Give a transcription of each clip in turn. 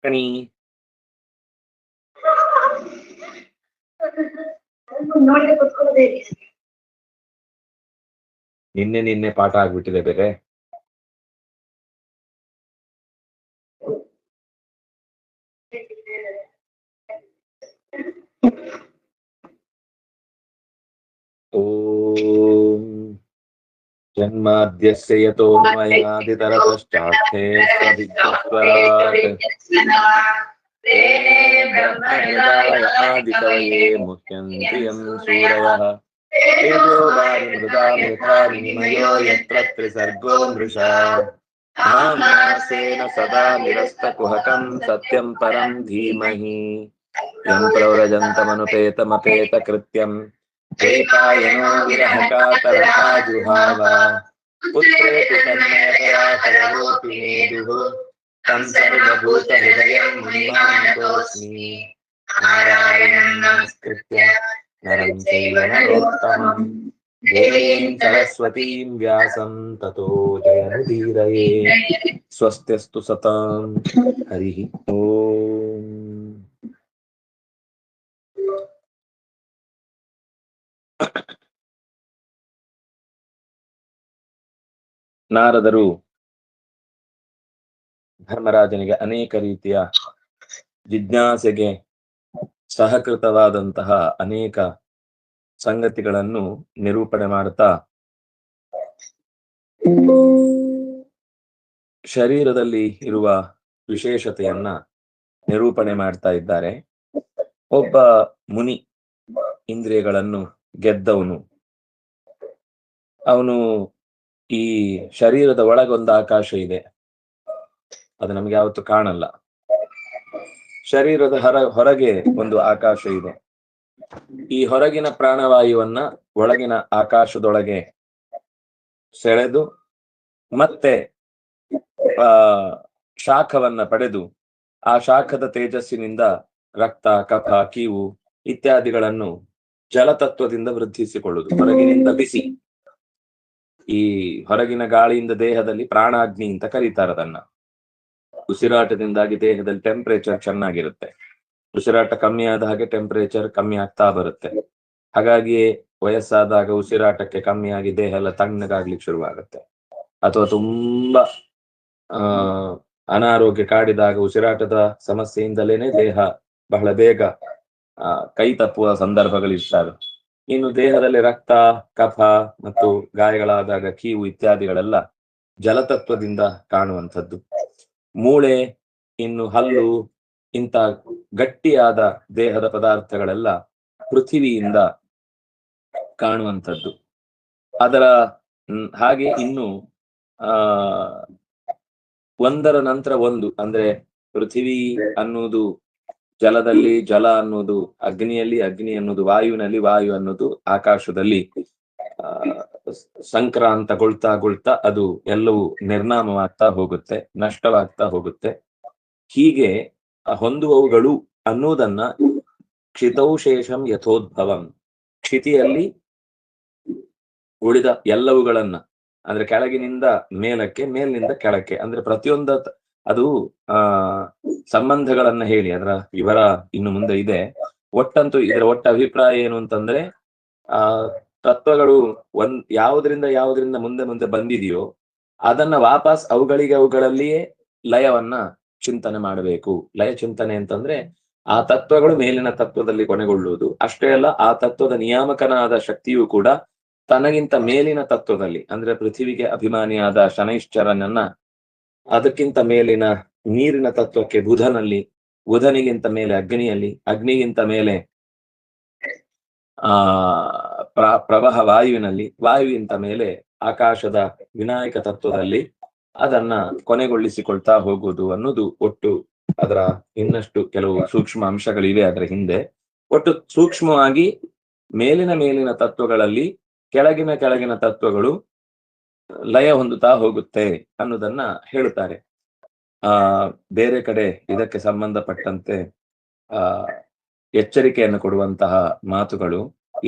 ಕಣಿ ನಿನ್ನೆ ಪಾಠ ಆಗ್ಬಿಟ್ಟಿದೆ ಬೇರೆ. ಓಂ ಜನ್ಮಾದ್ಯಸ್ಯ ಯತೋ ಮಯಾದಿತರತಶ್ಚಾರ್ಥೇ ಬ್ರಹ್ಮನಿದಾಯಾದಿಕವಯೇ ಮುಹ್ಯಂತಿ ಯಂ ಸೂರಯಃ ತೇಜೋವಾರಿಮೃತಾಮೃತಾನಿಮಯೋ ಯತ್ರ ತ್ರಿಸರ್ಗೋ ಮೃಷಾ ಧಾಮ್ನಾಸೇನ ಸದಾ ನಿರಸ್ತಕುಹಕಂ ಸತ್ಯಂ ಪರಂ ಧೀಮಹಿ ಯಂ ಪ್ರವ್ರಜಂತಮನುಪೇತಮಪೇತಕೃತ್ಯಂ ದ್ವೈಪಾಯನೋ ವಿರಹಕಾತರತಾಜುಹಾವ ಪುತ್ರೇತಿ ತನ್ಮಯತಯಾ ಕರೋತಿ ಮೇದುಃ तं सर्वभूतहृदयं मुनिमानतोऽस्मि नारायणं नमस्कृत्य नरं चैव नरोत्तमं देवीं सरस्वतीं व्यासं ततो जयमुदीरये स्वस्त्यस्तु सतां हरिः ओम्. ನಾರದರು ಧರ್ಮರಾಜನಿಗೆ ಅನೇಕ ರೀತಿಯ ಜಿಜ್ಞಾಸೆಗೆ ಸಹಕೃತವಾದಂತಹ ಅನೇಕ ಸಂಗತಿಗಳನ್ನು ನಿರೂಪಣೆ ಮಾಡುತ್ತಾ ಶರೀರದಲ್ಲಿ ಇರುವ ವಿಶೇಷತೆಯನ್ನ ನಿರೂಪಣೆ ಮಾಡ್ತಾ ಇದ್ದಾರೆ. ಒಬ್ಬ ಮುನಿ ಇಂದ್ರಿಯಗಳನ್ನು ಗೆದ್ದವನು, ಅವನು ಈ ಶರೀರದ ಒಳಗೊಂದು ಆಕಾಶ ಇದೆ, ಅದು ನಮ್ಗೆ ಯಾವತ್ತೂ ಕಾಣಲ್ಲ. ಶರೀರದ ಹೊರಗೆ ಒಂದು ಆಕಾಶ ಇದೆ. ಈ ಹೊರಗಿನ ಪ್ರಾಣವಾಯುವನ್ನ ಒಳಗಿನ ಆಕಾಶದೊಳಗೆ ಸೆಳೆದು ಮತ್ತೆ ಶಾಖವನ್ನ ಪಡೆದು ಆ ಶಾಖದ ತೇಜಸ್ಸಿನಿಂದ ರಕ್ತ, ಕಫ, ಕೀವು ಇತ್ಯಾದಿಗಳನ್ನು ಜಲತತ್ವದಿಂದ ವೃದ್ಧಿಸಿಕೊಳ್ಳುವುದು. ಹೊರಗಿನಿಂದ ಬಿಸಿ, ಈ ಹೊರಗಿನ ಗಾಳಿಯಿಂದ ದೇಹದಲ್ಲಿ ಪ್ರಾಣಾಗ್ನಿ ಅಂತ ಕರೀತಾರೆ ಅದನ್ನ. ಉಸಿರಾಟದಿಂದಾಗಿ ದೇಹದಲ್ಲಿ ಟೆಂಪರೇಚರ್ ಚೆನ್ನಾಗಿರುತ್ತೆ. ಉಸಿರಾಟ ಕಮ್ಮಿ ಆದ ಹಾಗೆ ಟೆಂಪರೇಚರ್ ಕಮ್ಮಿ ಆಗ್ತಾ ಬರುತ್ತೆ. ಹಾಗಾಗಿಯೇ ವಯಸ್ಸಾದಾಗ ಉಸಿರಾಟಕ್ಕೆ ಕಮ್ಮಿಯಾಗಿ ದೇಹ ಎಲ್ಲ ತಣ್ಣಗಾಗ್ಲಿಕ್ಕೆ ಶುರುವಾಗುತ್ತೆ. ಅಥವಾ ತುಂಬಾ ಅನಾರೋಗ್ಯ ಕಾಡಿದಾಗ ಉಸಿರಾಟದ ಸಮಸ್ಯೆಯಿಂದಲೇನೆ ದೇಹ ಬಹಳ ಬೇಗ ಕೈ ತಪ್ಪುವ ಸಂದರ್ಭಗಳಿರ್ತವೆ. ಇನ್ನು ದೇಹದಲ್ಲಿ ರಕ್ತ, ಕಫ ಮತ್ತು ಗಾಯಗಳಾದಾಗ ಕೀವು ಇತ್ಯಾದಿಗಳೆಲ್ಲ ಜಲತತ್ವದಿಂದ ಕಾಣುವಂಥದ್ದು. ಮೂಳೆ, ಇನ್ನು ಹಲ್ಲು, ಇಂಥ ಗಟ್ಟಿಯಾದ ದೇಹದ ಪದಾರ್ಥಗಳೆಲ್ಲ ಪೃಥ್ವಿಯಿಂದ ಕಾಣುವಂಥದ್ದು. ಅದರ ಹಾಗೆ ಇನ್ನು ಒಂದರ ನಂತರ ಒಂದು, ಅಂದ್ರೆ ಪೃಥ್ವಿ ಅನ್ನುವುದು ಜಲದಲ್ಲಿ, ಜಲ ಅನ್ನೋದು ಅಗ್ನಿಯಲ್ಲಿ, ಅಗ್ನಿ ಅನ್ನೋದು ವಾಯುವಿನಲ್ಲಿ, ವಾಯು ಅನ್ನೋದು ಆಕಾಶದಲ್ಲಿ ಸಂಕ್ರಾಂತಗೊಳ್ತಾ ಅದು ಎಲ್ಲವೂ ನಿರ್ನಾಮವಾಗ್ತಾ ಹೋಗುತ್ತೆ, ನಷ್ಟವಾಗ್ತಾ ಹೋಗುತ್ತೆ. ಹೀಗೆ ಹೊಂದುವವುಗಳು ಅನ್ನುವುದನ್ನ ಕ್ಷಿತೌಶೇಷಂ ಯಥೋದ್ಭವಂ, ಕ್ಷಿತಿಯಲ್ಲಿ ಉಳಿದ ಎಲ್ಲವುಗಳನ್ನ, ಅಂದ್ರೆ ಕೆಳಗಿನಿಂದ ಮೇಲಕ್ಕೆ, ಮೇಲಿನಿಂದ ಕೆಳಕ್ಕೆ, ಅಂದ್ರೆ ಪ್ರತಿಯೊಂದ ಅದು ಸಂಬಂಧಗಳನ್ನ ಹೇಳಿ ಅದರ ವಿವರ ಇನ್ನು ಮುಂದೆ ಇದೆ. ಒಟ್ಟಂತೂ ಇದರ ಒಟ್ಟ ಅಭಿಪ್ರಾಯ ಏನು ಅಂತಂದ್ರೆ, ತತ್ವಗಳು ಯಾವುದರಿಂದ ಮುಂದೆ ಬಂದಿದೆಯೋ ಅದನ್ನ ವಾಪಸ್ ಅವುಗಳಲ್ಲಿಯೇ ಲಯವನ್ನ ಚಿಂತನೆ ಮಾಡಬೇಕು. ಲಯ ಚಿಂತನೆ ಅಂತಂದ್ರೆ ಆ ತತ್ವಗಳು ಮೇಲಿನ ತತ್ವದಲ್ಲಿ ಕೊನೆಗೊಳ್ಳುವುದು ಅಷ್ಟೇ ಅಲ್ಲ, ಆ ತತ್ವದ ನಿಯಾಮಕನಾದ ಶಕ್ತಿಯು ಕೂಡ ತನಗಿಂತ ಮೇಲಿನ ತತ್ವದಲ್ಲಿ, ಅಂದ್ರೆ ಪೃಥ್ವಿಗೆ ಅಭಿಮಾನಿಯಾದ ಶನೈಶ್ಚರನನ್ನ ಅದಕ್ಕಿಂತ ಮೇಲಿನ ನೀರಿನ ತತ್ವಕ್ಕೆ ಬುಧನಲ್ಲಿ, ಬುಧನಿಗಿಂತ ಮೇಲೆ ಅಗ್ನಿಯಲ್ಲಿ, ಅಗ್ನಿಗಿಂತ ಮೇಲೆ ಪ್ರವಾಹ ವಾಯುವಿನಲ್ಲಿ, ವಾಯುವಿಂತ ಮೇಲೆ ಆಕಾಶದ ವಿನಾಯಕ ತತ್ವದಲ್ಲಿ ಅದನ್ನ ಕೊನೆಗೊಳಿಸಿಕೊಳ್ತಾ ಹೋಗುವುದು ಅನ್ನೋದು ಒಟ್ಟು ಅದರ ಇನ್ನಷ್ಟು ಕೆಲವು ಸೂಕ್ಷ್ಮ ಅಂಶಗಳಿವೆ ಅದರ ಹಿಂದೆ. ಒಟ್ಟು ಸೂಕ್ಷ್ಮವಾಗಿ ಮೇಲಿನ ತತ್ವಗಳಲ್ಲಿ ಕೆಳಗಿನ ತತ್ವಗಳು ಲಯ ಹೊಂದುತ್ತಾ ಹೋಗುತ್ತೆ ಅನ್ನೋದನ್ನ ಹೇಳುತ್ತಾರೆ. ಬೇರೆ ಕಡೆ ಇದಕ್ಕೆ ಸಂಬಂಧಪಟ್ಟಂತೆ ಎಚ್ಚರಿಕೆಯನ್ನು ಕೊಡುವಂತಹ ಮಾತುಗಳು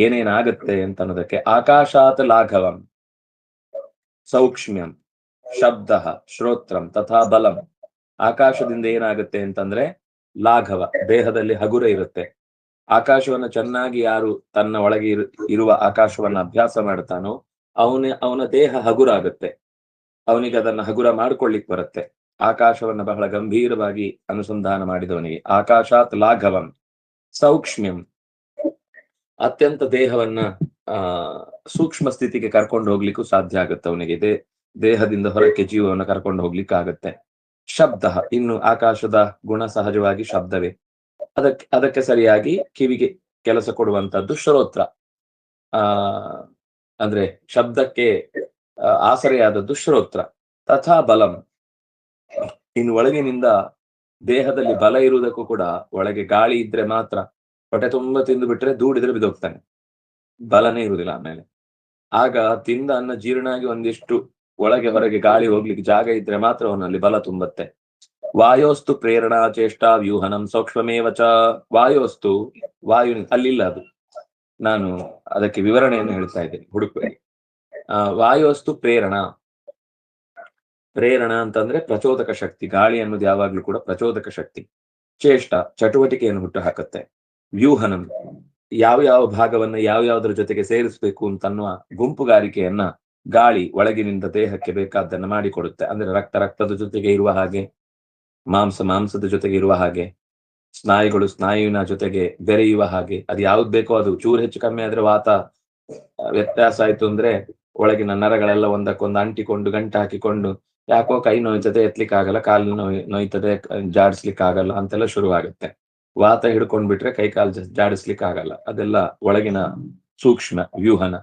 ಏನೇನಾಗತ್ತೆ ಅಂತ ಅನ್ನೋದಕ್ಕೆ, ಆಕಾಶಾತ್ ಲಾಘವಂ ಸೌಕ್ಷ್ಮ್ಯಂ ಶಬ್ದ ಶ್ರೋತ್ರಂ ತಥಾ ಬಲಂ ಆಕಾಶದಿಂದ ಏನಾಗುತ್ತೆ ಅಂತಂದ್ರೆ ಲಾಘವ, ದೇಹದಲ್ಲಿ ಹಗುರ ಇರುತ್ತೆ. ಆಕಾಶವನ್ನ ಚೆನ್ನಾಗಿ ಯಾರು ತನ್ನ ಒಳಗೆ ಇರುವ ಆಕಾಶವನ್ನ ಅಭ್ಯಾಸ ಮಾಡ್ತಾನೋ ಅವನ ದೇಹ ಹಗುರ ಆಗುತ್ತೆ, ಅವನಿಗೆ ಅದನ್ನ ಹಗುರ ಮಾಡ್ಕೊಳ್ಳಿಕ್ ಬರುತ್ತೆ. ಆಕಾಶವನ್ನ ಬಹಳ ಗಂಭೀರವಾಗಿ ಅನುಸಂಧಾನ ಮಾಡಿದವನಿಗೆ ಆಕಾಶಾತ್ ಲಾಘವಂ ಸೌಕ್ಷ್ಮ್ಯಂ, ಅತ್ಯಂತ ದೇಹವನ್ನ ಸೂಕ್ಷ್ಮ ಸ್ಥಿತಿಗೆ ಕರ್ಕೊಂಡು ಹೋಗ್ಲಿಕ್ಕೂ ಸಾಧ್ಯ ಆಗುತ್ತೆ ಅವನಿಗೆ. ದೇಹದಿಂದ ಹೊರಕ್ಕೆ ಜೀವವನ್ನು ಕರ್ಕೊಂಡು ಹೋಗ್ಲಿಕ್ಕೆ ಆಗತ್ತೆ. ಶಬ್ದ, ಇನ್ನು ಆಕಾಶದ ಗುಣ ಸಹಜವಾಗಿ ಶಬ್ದವೇ, ಅದಕ್ಕೆ ಸರಿಯಾಗಿ ಕಿವಿಗೆ ಕೆಲಸ ಕೊಡುವಂತದ್ದು ಶ್ರೋತ್ರ. ಅಂದ್ರೆ ಶಬ್ದಕ್ಕೆ ಆಸರೆಯಾದದ್ದು ಶ್ರೋತ್ರ. ತಥಾ ಬಲಂ, ಇನ್ನು ಒಳಗಿನಿಂದ ದೇಹದಲ್ಲಿ ಬಲ ಇರುವುದಕ್ಕೂ ಕೂಡ ಒಳಗೆ ಗಾಳಿ ಇದ್ರೆ ಮಾತ್ರ. ಹೊಟ್ಟೆ ತುಂಬಾ ತಿಂದು ಬಿಟ್ರೆ ದೂಡಿದ್ರೆ ಬಿದ್ದೋಗ್ತಾನೆ, ಬಲನೇ ಇರುವುದಿಲ್ಲ ಆಮೇಲೆ. ಆಗ ತಿಂದ ಅನ್ನ ಜೀರ್ಣ ಆಗಿ ಒಂದಿಷ್ಟು ಒಳಗೆ ಹೊರಗೆ ಗಾಳಿ ಹೋಗ್ಲಿಕ್ಕೆ ಜಾಗ ಇದ್ರೆ ಮಾತ್ರ ಅವನಲ್ಲಿ ಬಲ ತುಂಬತ್ತೆ. ವಾಯೋಸ್ತು ಪ್ರೇರಣಾ ಚೇಷ್ಟಾ ವ್ಯೂಹನಂ ಸೂಕ್ಷ್ಮಮೇವ ಚ. ವಾಯೋಸ್ತು, ವಾಯು ಅಲ್ಲಿಲ್ಲ, ಅದು ನಾನು ಅದಕ್ಕೆ ವಿವರಣೆಯನ್ನು ಹೇಳ್ತಾ ಇದ್ದೇನೆ, ಹುಡುಕಬೇಡಿ. ವಾಯೋಸ್ತು ಪ್ರೇರಣಾ, ಪ್ರೇರಣಾ ಅಂತಂದ್ರೆ ಪ್ರಚೋದಕ ಶಕ್ತಿ. ಗಾಳಿ ಅನ್ನೋದು ಯಾವಾಗ್ಲೂ ಕೂಡ ಪ್ರಚೋದಕ ಶಕ್ತಿ. ಚೇಷ್ಟ, ಚಟುವಟಿಕೆಯನ್ನು ಹುಟ್ಟು ಹಾಕುತ್ತೆ. ವ್ಯೂಹನಂ, ಯಾವ ಭಾಗವನ್ನ ಯಾವ್ಯಾವ್ದ್ರ ಜೊತೆಗೆ ಸೇರಿಸಬೇಕು ಅಂತನ್ನುವ ಗುಂಪುಗಾರಿಕೆಯನ್ನ ಗಾಳಿ ಒಳಗಿನಿಂದ ದೇಹಕ್ಕೆ ಬೇಕಾದ್ದನ್ನ ಮಾಡಿಕೊಡುತ್ತೆ. ಅಂದ್ರೆ ರಕ್ತದ ಜೊತೆಗೆ ಇರುವ ಹಾಗೆ, ಮಾಂಸದ ಜೊತೆಗೆ ಇರುವ ಹಾಗೆ, ಸ್ನಾಯುಗಳು ಸ್ನಾಯುವಿನ ಜೊತೆಗೆ ಬೆರೆಯುವ ಹಾಗೆ. ಅದು ಯಾವ್ದು ಬೇಕೋ ಅದು. ಚೂರು ಹೆಚ್ಚು ಕಮ್ಮಿ ಆದ್ರೆ ವಾತ ವ್ಯತ್ಯಾಸ ಆಯ್ತು ಅಂದ್ರೆ ಒಳಗಿನ ನರಗಳೆಲ್ಲ ಒಂದಕ್ಕೊಂದು ಅಂಟಿಕೊಂಡು ಗಂಟು ಹಾಕಿಕೊಂಡು ಯಾಕೋ ಕೈ ನೋಯ್ತದೆ, ಎತ್ಲಿಕ್ಕೆ ಆಗಲ್ಲ, ಕಾಲು ನೋಯ್ತದೆ, ಜಾಡಿಸ್ಲಿಕ್ಕೆ ಆಗಲ್ಲ ಅಂತೆಲ್ಲ ಶುರುವಾಗುತ್ತೆ. ವಾತ ಹಿಡ್ಕೊಂಡ್ಬಿಟ್ರೆ ಕೈ ಕಾಲು ಜಾಡಿಸ್ಲಿಕ್ಕೆ ಆಗಲ್ಲ. ಅದೆಲ್ಲ ಒಳಗಿನ ಸೂಕ್ಷ್ಮ ವ್ಯೂಹನ.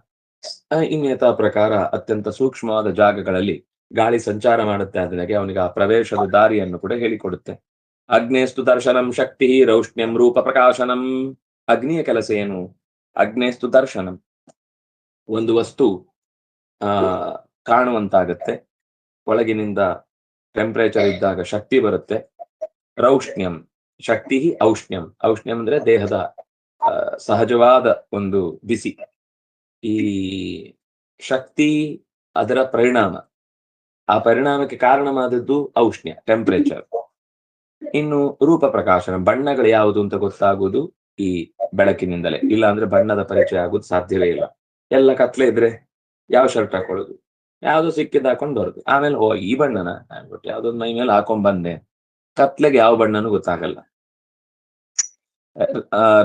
ಇನ್ನೇತಾ ಪ್ರಕಾರ ಅತ್ಯಂತ ಸೂಕ್ಷ್ಮವಾದ ಜಾಗಗಳಲ್ಲಿ ಗಾಳಿ ಸಂಚಾರ ಮಾಡುತ್ತೆ. ಅದಕ್ಕೆ ಅವನಿಗೆ ಆ ಪ್ರವೇಶದ ದಾರಿಯನ್ನು ಕೂಡ ಹೇಳಿಕೊಡುತ್ತೆ. ಅಗ್ನೇಸ್ತು ದರ್ಶನಂ ಶಕ್ತಿ ರೌಷ್ಣ್ಯಂ ರೂಪ ಪ್ರಕಾಶನಂ. ಅಗ್ನಿಯ ಕೆಲಸ ಏನು? ಅಗ್ನೇಸ್ತು ದರ್ಶನಂ, ಒಂದು ವಸ್ತು ಕಾಣುವಂತಾಗತ್ತೆ. ಒಳಗಿನಿಂದ ಟೆಂಪರೇಚರ್ ಇದ್ದಾಗ ಶಕ್ತಿ ಬರುತ್ತೆ. ರೌಷ್ಣ್ಯಂ, ಶಕ್ತಿ ಔಷ್ಣ್ಯಂ. ಔಷ್ಣ್ಯಂ ಅಂದ್ರೆ ದೇಹದ ಸಹಜವಾದ ಒಂದು ಬಿಸಿ. ಈ ಶಕ್ತಿ ಅದರ ಪರಿಣಾಮ, ಆ ಪರಿಣಾಮಕ್ಕೆ ಕಾರಣವಾದದ್ದು ಔಷ್ಣ್ಯ, ಟೆಂಪರೇಚರ್. ಇನ್ನು ರೂಪ ಪ್ರಕಾಶನ, ಬಣ್ಣಗಳು ಯಾವುದು ಅಂತ ಗೊತ್ತಾಗುವುದು ಈ ಬೆಳಕಿನಿಂದಲೇ. ಇಲ್ಲ ಅಂದ್ರೆ ಬಣ್ಣದ ಪರಿಚಯ ಆಗುದು ಸಾಧ್ಯವೇ ಇಲ್ಲ. ಎಲ್ಲ ಕತ್ಲೆ ಇದ್ರೆ ಯಾವ ಶರ್ಟ್ ಹಾಕೊಳ್ಳೋದು? ಯಾವ್ದು ಸಿಕ್ಕಿದ್ ಹಾಕೊಂಡ್ ಬರುದು. ಆಮೇಲೆ ಈ ಬಣ್ಣನ ಅನ್ಬಿಟ್ಟು ಯಾವ್ದೊಂದು ಮೈ ಮೇಲೆ ಹಾಕೊಂಡ್ ಬಂದೆ, ಕತ್ಲೆಗೆ ಯಾವ ಬಣ್ಣನೂ ಗೊತ್ತಾಗಲ್ಲ.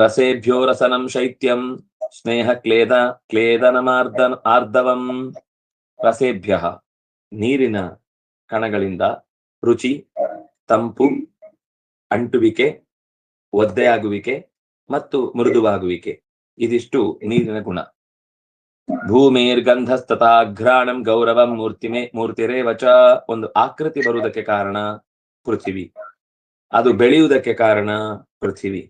ರಸೇಭ್ಯೋ ರಸನಂ ಶೈತ್ಯಂ ಸ್ನೇಹ ಆರ್ಧವಂ. ರಸೇಭ್ಯ, ನೀರಿನ ಕಣಗಳಿಂದ ರುಚಿ, ತಂಪು, ಅಂಟುವಿಕೆ, ಒದ್ದೆಯಾಗುವಿಕೆ ಮತ್ತು ಮೃದುವಾಗುವಿಕೆ, ಇದಿಷ್ಟು ನೀರಿನ ಗುಣ. ಭೂಮಿರ್ಗಂಧಸ್ತಥಾ ಘ್ರಾಣಂ ಗೌರವಂ ಮೂರ್ತಿರೇವಚ. ಒಂದು ಆಕೃತಿ ಬರುವುದಕ್ಕೆ ಕಾರಣ ಪೃಥ್ವಿ, ಅದು ಬೆಳೆಯುವುದಕ್ಕೆ ಕಾರಣ ಪೃಥ್ವಿ,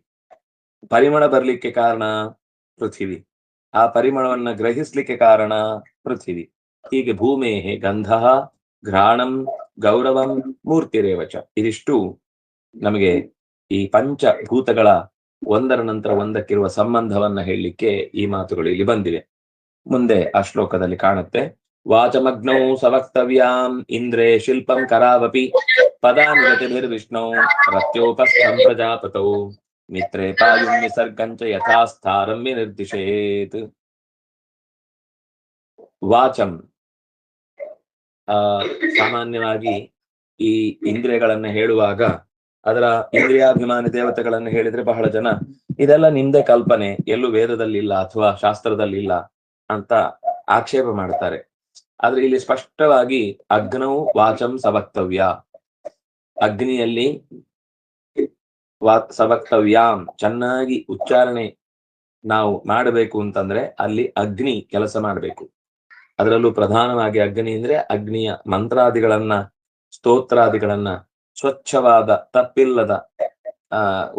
ಪರಿಮಳ ಬರ್ಲಿಕ್ಕೆ ಕಾರಣ ಪೃಥ್ವಿ, ಆ ಪರಿಮಳವನ್ನ ಗ್ರಹಿಸ್ಲಿಕ್ಕೆ ಕಾರಣ ಪೃಥ್ವಿ. ಹೀಗೆ ಭೂಮೇಹೆ ಗಂಧ ಘ್ರಾಣಂ ಗೌರವಂ ಮೂರ್ತಿರೇವಚ. ಇದಿಷ್ಟು ನಮಗೆ ಈ ಪಂಚಭೂತಗಳ ಒಂದರ ನಂತರ ಒಂದಕ್ಕಿರುವ ಸಂಬಂಧವನ್ನ ಹೇಳಲಿಕ್ಕೆ ಈ ಮಾತುಗಳು ಇಲ್ಲಿ ಬಂದಿವೆ. ಮುಂದೆ ಆ ಶ್ಲೋಕದಲ್ಲಿ ಕಾಣುತ್ತೆ. ವಾಚಮಗ್ನೌ ಸವಕ್ತವ್ಯಾಂ ಇಂದ್ರೇ ಶಿಲ್ಪಂ ಕರಾವಪಿ ಪದಾನಿ ಗತಿರ್ವಿಷ್ಣು ರತ್ಯೋಪಸ್ಥಂ ಪ್ರಜಾಪತೌ ಮಿತ್ರೇ ಪಾಯುಂ ನಿಸರ್ಗಂಚ ಯಥಾಸ್ಥಾರಂ ವಿನಿರ್ದಿಶೇತ್. ವಾಚಂ, ಸಾಮಾನ್ಯವಾಗಿ ಈ ಇಂದ್ರಿಯಗಳನ್ನ ಹೇಳುವಾಗ ಅದರ ಇಂದ್ರಿಯಾಭಿಮಾನಿ ದೇವತೆಗಳನ್ನು ಹೇಳಿದ್ರೆ ಬಹಳ ಜನ ಇದೆಲ್ಲ ನಿಮ್ದೇ ಕಲ್ಪನೆ, ಎಲ್ಲೂ ವೇದದಲ್ಲಿ ಇಲ್ಲ ಅಥವಾ ಶಾಸ್ತ್ರದಲ್ಲಿ ಇಲ್ಲ ಅಂತ ಆಕ್ಷೇಪ ಮಾಡ್ತಾರೆ. ಆದ್ರೆ ಇಲ್ಲಿ ಸ್ಪಷ್ಟವಾಗಿ ಅಗ್ನೌ ವಾಚಂ ಸವಕ್ತವ್ಯ, ಅಗ್ನಿಯಲ್ಲಿ ಸವಕ್ತವ್ಯಾಂ, ಚೆನ್ನಾಗಿ ಉಚ್ಚಾರಣೆ ನಾವು ಮಾಡಬೇಕು ಅಂತಂದ್ರೆ ಅಲ್ಲಿ ಅಗ್ನಿ ಕೆಲಸ ಮಾಡಬೇಕು. ಅದರಲ್ಲೂ ಪ್ರಧಾನವಾಗಿ ಅಗ್ನಿ ಅಂದ್ರೆ ಅಗ್ನಿಯ ಮಂತ್ರಾದಿಗಳನ್ನ, ಸ್ತೋತ್ರಾದಿಗಳನ್ನ ಸ್ವಚ್ಛವಾದ ತಪ್ಪಿಲ್ಲದ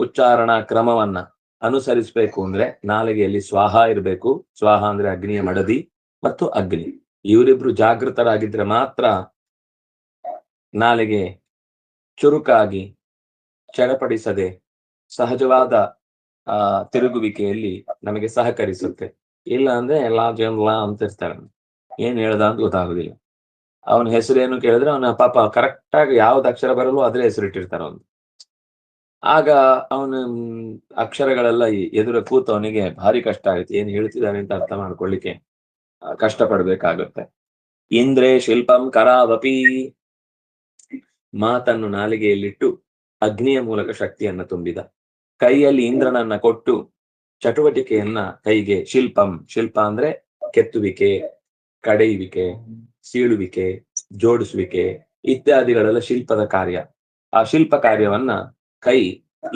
ಉಚ್ಚಾರಣಾ ಕ್ರಮವನ್ನ ಅನುಸರಿಸಬೇಕು ಅಂದ್ರೆ ನಾಲಿಗೆಯಲ್ಲಿ ಸ್ವಾಹ ಇರಬೇಕು. ಸ್ವಾಹ ಅಂದ್ರೆ ಅಗ್ನಿಯ ಮಡದಿ ಮತ್ತು ಅಗ್ನಿ, ಇವರಿಬ್ರು ಜಾಗೃತರಾಗಿದ್ರೆ ಮಾತ್ರ ನಾಲಿಗೆ ಚುರುಕಾಗಿ ಚಡಪಡಿಸದೆ ಸಹಜವಾದ ತಿರುಗುವಿಕೆಯಲ್ಲಿ ನಮಗೆ ಸಹಕರಿಸುತ್ತೆ. ಇಲ್ಲ ಅಂದ್ರೆ ಎಲ್ಲಾ ಜನ ಅಂತಿರ್ತಾರೆ, ಏನ್ ಹೇಳ್ದ ಅಂತ ಗೊತ್ತಾಗುದಿಲ್ಲ. ಅವನ ಹೆಸರೇನು ಕೇಳಿದ್ರೆ ಅವನ ಪಾಪ ಕರೆಕ್ಟ್ ಆಗಿ ಯಾವ್ದು ಅಕ್ಷರ ಬರಲು ಅದ್ರ ಹೆಸರಿಟ್ಟಿರ್ತಾರ ಅವನು. ಆಗ ಅವನ ಅಕ್ಷರಗಳೆಲ್ಲ ಎದುರು ಕೂತವನಿಗೆ ಭಾರಿ ಕಷ್ಟ ಆಗುತ್ತೆ, ಏನ್ ಹೇಳ್ತಿದ್ದಾನೆ ಅಂತ ಅರ್ಥ ಮಾಡ್ಕೊಳ್ಳಿಕ್ಕೆ ಕಷ್ಟಪಡ್ಬೇಕಾಗುತ್ತೆ. ಇಂದ್ರೇ ಶಿಲ್ಪಂ ಕರಾವಪಿ, ಮಾತನ್ನು ನಾಲಿಗೆಯಲ್ಲಿಟ್ಟು ಅಗ್ನಿಯ ಮೂಲಕ ಶಕ್ತಿಯನ್ನ ತುಂಬಿದ. ಕೈಯಲ್ಲಿ ಇಂದ್ರನನ್ನ ಕೊಟ್ಟು ಚಟುವಟಿಕೆಯನ್ನ ಕೈಗೆ, ಶಿಲ್ಪಂ, ಶಿಲ್ಪ ಅಂದ್ರೆ ಕೆತ್ತುವಿಕೆ, ಕಡೆಯುವಿಕೆ, ಸೀಳುವಿಕೆ, ಜೋಡಿಸುವಿಕೆ ಇತ್ಯಾದಿಗಳೆಲ್ಲ ಶಿಲ್ಪದ ಕಾರ್ಯ. ಆ ಶಿಲ್ಪ ಕಾರ್ಯವನ್ನ ಕೈ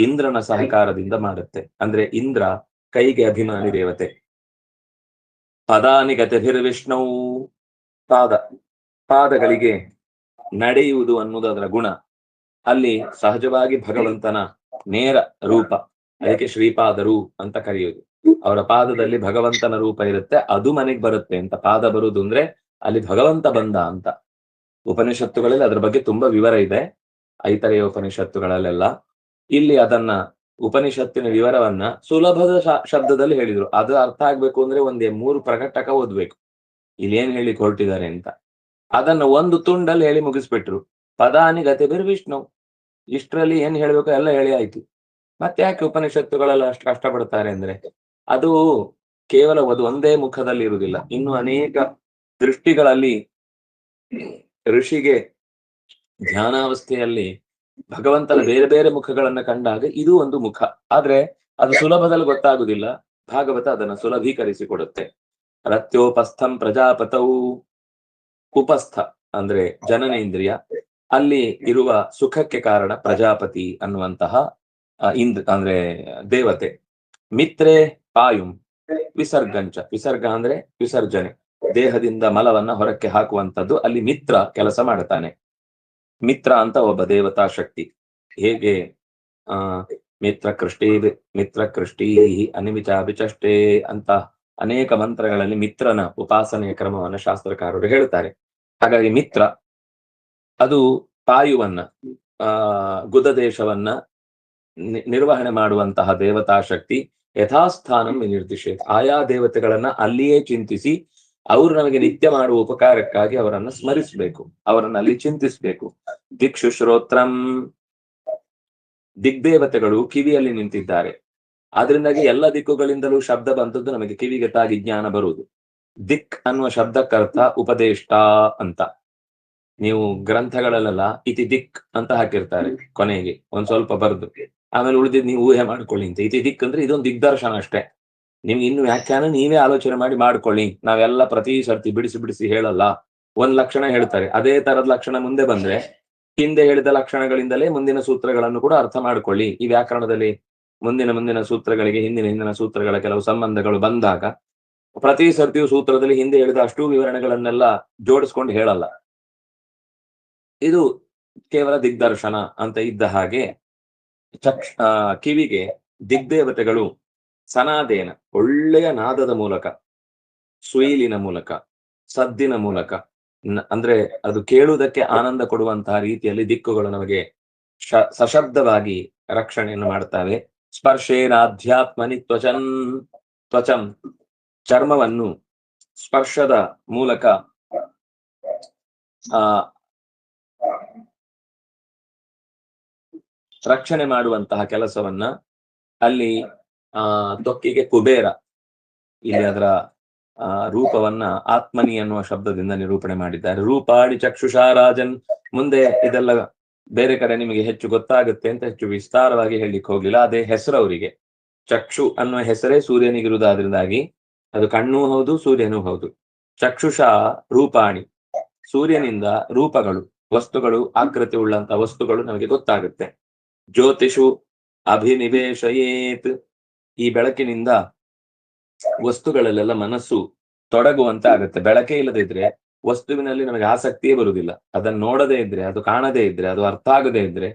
ಇಂದ್ರನ ಸಹಕಾರದಿಂದ ಮಾಡುತ್ತೆ. ಅಂದ್ರೆ ಇಂದ್ರ ಕೈಗೆ ಅಭಿಮಾನಿ ದೇವತೆ. ಪದಾನಿ ಗತಿರ್ವಿಷ್ಣು, ಪಾದಗಳಿಗೆ ನಡೆಯುವುದು ಅನ್ನುವುದು ಅದರ ಗುಣ. ಅಲ್ಲಿ ಸಹಜವಾಗಿ ಭಗವಂತನ ನೇರ ರೂಪ, ಅದಕ್ಕೆ ಶ್ರೀಪಾದರು ಅಂತ ಕರೆಯುವುದು. ಅವರ ಪಾದದಲ್ಲಿ ಭಗವಂತನ ರೂಪ ಇರುತ್ತೆ, ಅದು ಮನೆಗೆ ಬರುತ್ತೆ ಅಂತ. ಪಾದ ಬರುವುದು ಅಂದ್ರೆ ಅಲ್ಲಿ ಭಗವಂತ ಬಂದ ಅಂತ. ಉಪನಿಷತ್ತುಗಳಲ್ಲಿ ಅದ್ರ ಬಗ್ಗೆ ತುಂಬಾ ವಿವರ ಇದೆ, ಐತರೆಯ ಉಪನಿಷತ್ತುಗಳಲ್ಲೆಲ್ಲ. ಇಲ್ಲಿ ಅದನ್ನ ಉಪನಿಷತ್ತಿನ ವಿವರವನ್ನ ಸುಲಭದ ಶಬ್ದದಲ್ಲಿ ಹೇಳಿದ್ರು. ಅದು ಅರ್ಥ ಆಗ್ಬೇಕು ಅಂದ್ರೆ ಒಂದೇ 3 ಪ್ರಕಟಕ ಓದ್ಬೇಕು, ಇಲ್ಲಿ ಏನ್ ಹೇಳಿ ಹೊರಟಿದ್ದಾರೆ ಅಂತ. ಅದನ್ನ ಒಂದು ತುಂಡಲ್ಲಿ ಹೇಳಿ ಮುಗಿಸ್ಬಿಟ್ರು. ಪದಾನಿ ಗತಿರ್ವಿಷ್ಣು, ಇಷ್ಟರಲ್ಲಿ ಏನ್ ಹೇಳ್ಬೇಕು ಎಲ್ಲ ಹೇಳಿ ಆಯ್ತು. ಮತ್ತೆ ಯಾಕೆ ಉಪನಿಷತ್ತುಗಳೆಲ್ಲ ಅಷ್ಟು ಕಷ್ಟಪಡ್ತಾರೆ ಅಂದ್ರೆ, ಅದು ಕೇವಲ ಒಂದೇ ಮುಖದಲ್ಲಿ ಇರುವುದಿಲ್ಲ, ಇನ್ನು ಅನೇಕ ದೃಷ್ಟಿಗಳಲ್ಲಿ ಋಷಿಗೆ ಧ್ಯಾನಾವಸ್ಥೆಯಲ್ಲಿ ಭಗವಂತನ ಬೇರೆ ಬೇರೆ ಮುಖಗಳನ್ನ ಕಂಡಾಗ ಇದು ಒಂದು ಮುಖ. ಆದ್ರೆ ಅದು ಸುಲಭದಲ್ಲಿ ಗೊತ್ತಾಗುದಿಲ್ಲ, ಭಾಗವತ ಅದನ್ನು ಸುಲಭೀಕರಿಸಿಕೊಡುತ್ತೆ. ರತ್ಯೋಪಸ್ಥಂ ಪ್ರಜಾಪತವು, ಉಪಸ್ಥ ಅಂದ್ರೆ ಜನನೇಂದ್ರಿಯ, ಅಲ್ಲಿ ಇರುವ ಸುಖಕ್ಕೆ ಕಾರಣ ಪ್ರಜಾಪತಿ ಅನ್ನುವಂತಹ ಅಂದ್ರೆ ದೇವತೆ. ಮಿತ್ರೇ ಪಾಯುಂ ವಿಸರ್ಗಂಚ, ವಿಸರ್ಗ ಅಂದ್ರೆ ವಿಸರ್ಜನೆ, ದೇಹದಿಂದ ಮಲವನ್ನ ಹೊರಕ್ಕೆ ಹಾಕುವಂಥದ್ದು. ಅಲ್ಲಿ ಮಿತ್ರ ಕೆಲಸ ಮಾಡ್ತಾನೆ. ಮಿತ್ರ ಅಂತ ಒಬ್ಬ ದೇವತಾ ಶಕ್ತಿ. ಹೇಗೆ ಮಿತ್ರ ಕೃಷ್ಟಿ ಅನಿಮಿಚಾಭಿಚಷ್ಟೇ ಅಂತ ಅನೇಕ ಮಂತ್ರಗಳಲ್ಲಿ ಮಿತ್ರನ ಉಪಾಸನೆಯ ಕ್ರಮವನ್ನು ಶಾಸ್ತ್ರಕಾರರು ಹೇಳ್ತಾರೆ. ಹಾಗಾಗಿ ಮಿತ್ರ ಅದು ಪಾಯುವನ್ನ, ಗುದದೇಶವನ್ನ ನಿರ್ವಹಣೆ ಮಾಡುವಂತಹ ದೇವತಾ ಶಕ್ತಿ. ಯಥಾಸ್ಥಾನಂ ವಿನಿರ್ದಿಶೇತ್, ಆಯಾ ದೇವತೆಗಳನ್ನ ಅಲ್ಲಿಯೇ ಚಿಂತಿಸಿ ಅವರು ನಮಗೆ ನಿತ್ಯ ಮಾಡುವ ಉಪಕಾರಕ್ಕಾಗಿ ಅವರನ್ನ ಸ್ಮರಿಸಬೇಕು, ಅವರನ್ನ ಅಲ್ಲಿ ಚಿಂತಿಸಬೇಕು. ದಿಕ್ಷು ಶ್ರೋತ್ರಂ, ದಿಗ್ದೇವತೆಗಳು ಕಿವಿಯಲ್ಲಿ ನಿಂತಿದ್ದಾರೆ. ಆದ್ರಿಂದಾಗಿ ಎಲ್ಲ ದಿಕ್ಕುಗಳಿಂದಲೂ ಶಬ್ದ ಬಂದದ್ದು ನಮಗೆ ಕಿವಿಗೆ ತಾಗಿ ಜ್ಞಾನ ಬರುವುದು. ದಿಕ್ ಅನ್ನುವ ಶಬ್ದಕ್ಕರ್ಥ ಉಪದೇಷ್ಟ ಅಂತ. ನೀವು ಗ್ರಂಥಗಳಲ್ಲೆಲ್ಲ ಇತಿ ದಿಕ್ ಅಂತ ಹಾಕಿರ್ತಾರೆ ಕೊನೆಗೆ ಒಂದ್ ಸ್ವಲ್ಪ ಬರೆದು, ಆಮೇಲೆ ಉಳಿದಿದ್ದು ನೀವು ಊಹೆ ಮಾಡ್ಕೊಳ್ಳಿ ಅಂತ. ಇತಿ ದಿಕ್ ಅಂದ್ರೆ ಇದೊಂದು ದಿಗ್ದರ್ಶನ ಅಷ್ಟೇ, ನಿಮ್ಗೆ ಇನ್ನು ವ್ಯಾಖ್ಯಾನ ನೀವೇ ಆಲೋಚನೆ ಮಾಡಿ ಮಾಡ್ಕೊಳ್ಳಿ. ನಾವೆಲ್ಲ ಪ್ರತಿ ಸರ್ತಿ ಬಿಡಿಸಿ ಹೇಳಲ್ಲ. ಒಂದ್ ಲಕ್ಷಣ ಹೇಳ್ತಾರೆ, ಅದೇ ತರದ ಲಕ್ಷಣ ಮುಂದೆ ಬಂದ್ರೆ ಹಿಂದೆ ಹೇಳಿದ ಲಕ್ಷಣಗಳಿಂದಲೇ ಮುಂದಿನ ಸೂತ್ರಗಳನ್ನು ಕೂಡ ಅರ್ಥ ಮಾಡ್ಕೊಳ್ಳಿ. ಈ ವ್ಯಾಕರಣದಲ್ಲಿ ಮುಂದಿನ ಸೂತ್ರಗಳಿಗೆ ಹಿಂದಿನ ಸೂತ್ರಗಳ ಕೆಲವು ಸಂಬಂಧಗಳು ಬಂದಾಗ ಪ್ರತಿ ಸರ್ತಿಯು ಸೂತ್ರದಲ್ಲಿ ಹಿಂದೆ ಹೇಳಿದ ಅಷ್ಟೂ ವಿವರಣೆಗಳನ್ನೆಲ್ಲ ಜೋಡಿಸ್ಕೊಂಡು ಹೇಳಲ್ಲ. ಇದು ಕೇವಲ ದಿಗ್ದರ್ಶನ ಅಂತ ಇದ್ದ ಹಾಗೆ ಕಿವಿಗೆ ದಿಗ್ದೇವತೆಗಳು ಸನಾದೇನ, ಒಳ್ಳೆಯ ನಾದದ ಮೂಲಕ, ಸುಯಿಲಿನ ಮೂಲಕ, ಸದ್ದಿನ ಮೂಲಕ, ಅಂದ್ರೆ ಅದು ಕೇಳುವುದಕ್ಕೆ ಆನಂದ ಕೊಡುವಂತಹ ರೀತಿಯಲ್ಲಿ ದಿಕ್ಕುಗಳು ನಮಗೆ ಸಶಬ್ದವಾಗಿ ರಕ್ಷಣೆಯನ್ನು ಮಾಡ್ತವೆ. ಸ್ಪರ್ಶೇನಾಧ್ಯಾತ್ಮನಿ ತ್ವಚಂ, ಚರ್ಮವನ್ನು ಸ್ಪರ್ಶದ ಮೂಲಕ ರಕ್ಷಣೆ ಮಾಡುವಂತಹ ಕೆಲಸವನ್ನ ಅಲ್ಲಿ ತೊಕ್ಕಿಗೆ ಕುಬೇರ, ಇಲ್ಲಿ ಅದರ ರೂಪವನ್ನ ಆತ್ಮನಿ ಅನ್ನುವ ಶಬ್ದದಿಂದ ನಿರೂಪಣೆ ಮಾಡಿದ್ದಾರೆ. ರೂಪಾಡಿ ಚಕ್ಷುಷಾ ರಾಜನ್, ಮುಂದೆ ಇದೆಲ್ಲ ಬೇರೆ ಕಡೆ ನಿಮಗೆ ಹೆಚ್ಚು ಗೊತ್ತಾಗುತ್ತೆ ಅಂತ ಹೆಚ್ಚು ವಿಸ್ತಾರವಾಗಿ ಹೇಳಲಿಕ್ಕೆ ಹೋಗ್ಲಿಲ್ಲ. ಅದೇ ಹೆಸರು ಅವರಿಗೆ. ಚಕ್ಷು ಅನ್ನುವ ಹೆಸರೇ ಸೂರ್ಯನಿಗಿರುವುದಾದ್ರಿಂದಾಗಿ ಅದು ಕಣ್ಣೂ ಹೌದು ಸೂರ್ಯನೂ ಹೌದು. ಚಕ್ಷುಷಾ ರೂಪಾಣಿ, ಸೂರ್ಯನಿಂದ ರೂಪಗಳು, ವಸ್ತುಗಳು, ಆಕೃತಿ ಉಳ್ಳಂತ ವಸ್ತುಗಳು ನಮಗೆ ಗೊತ್ತಾಗುತ್ತೆ. ಜ್ಯೋತಿಷು ಅಭಿನಿವೇಶಯೇತ್, ಈ ಬೆಳಕಿನಿಂದ ವಸ್ತುಗಳಲ್ಲೆಲ್ಲ ಮನಸ್ಸು ತೊಡಗುವಂತ ಆಗುತ್ತೆ. ಬೆಳಕೇ ಇಲ್ಲದೆ ಇದ್ರೆ ವಸ್ತುವಿನಲ್ಲಿ ನಮಗೆ ಆಸಕ್ತಿಯೇ ಬರುವುದಿಲ್ಲ. ಅದನ್ನು ನೋಡದೇ ಇದ್ರೆ, ಅದು ಕಾಣದೇ ಇದ್ರೆ, ಅದು ಅರ್ಥ ಆಗದೇ ಇದ್ರೆ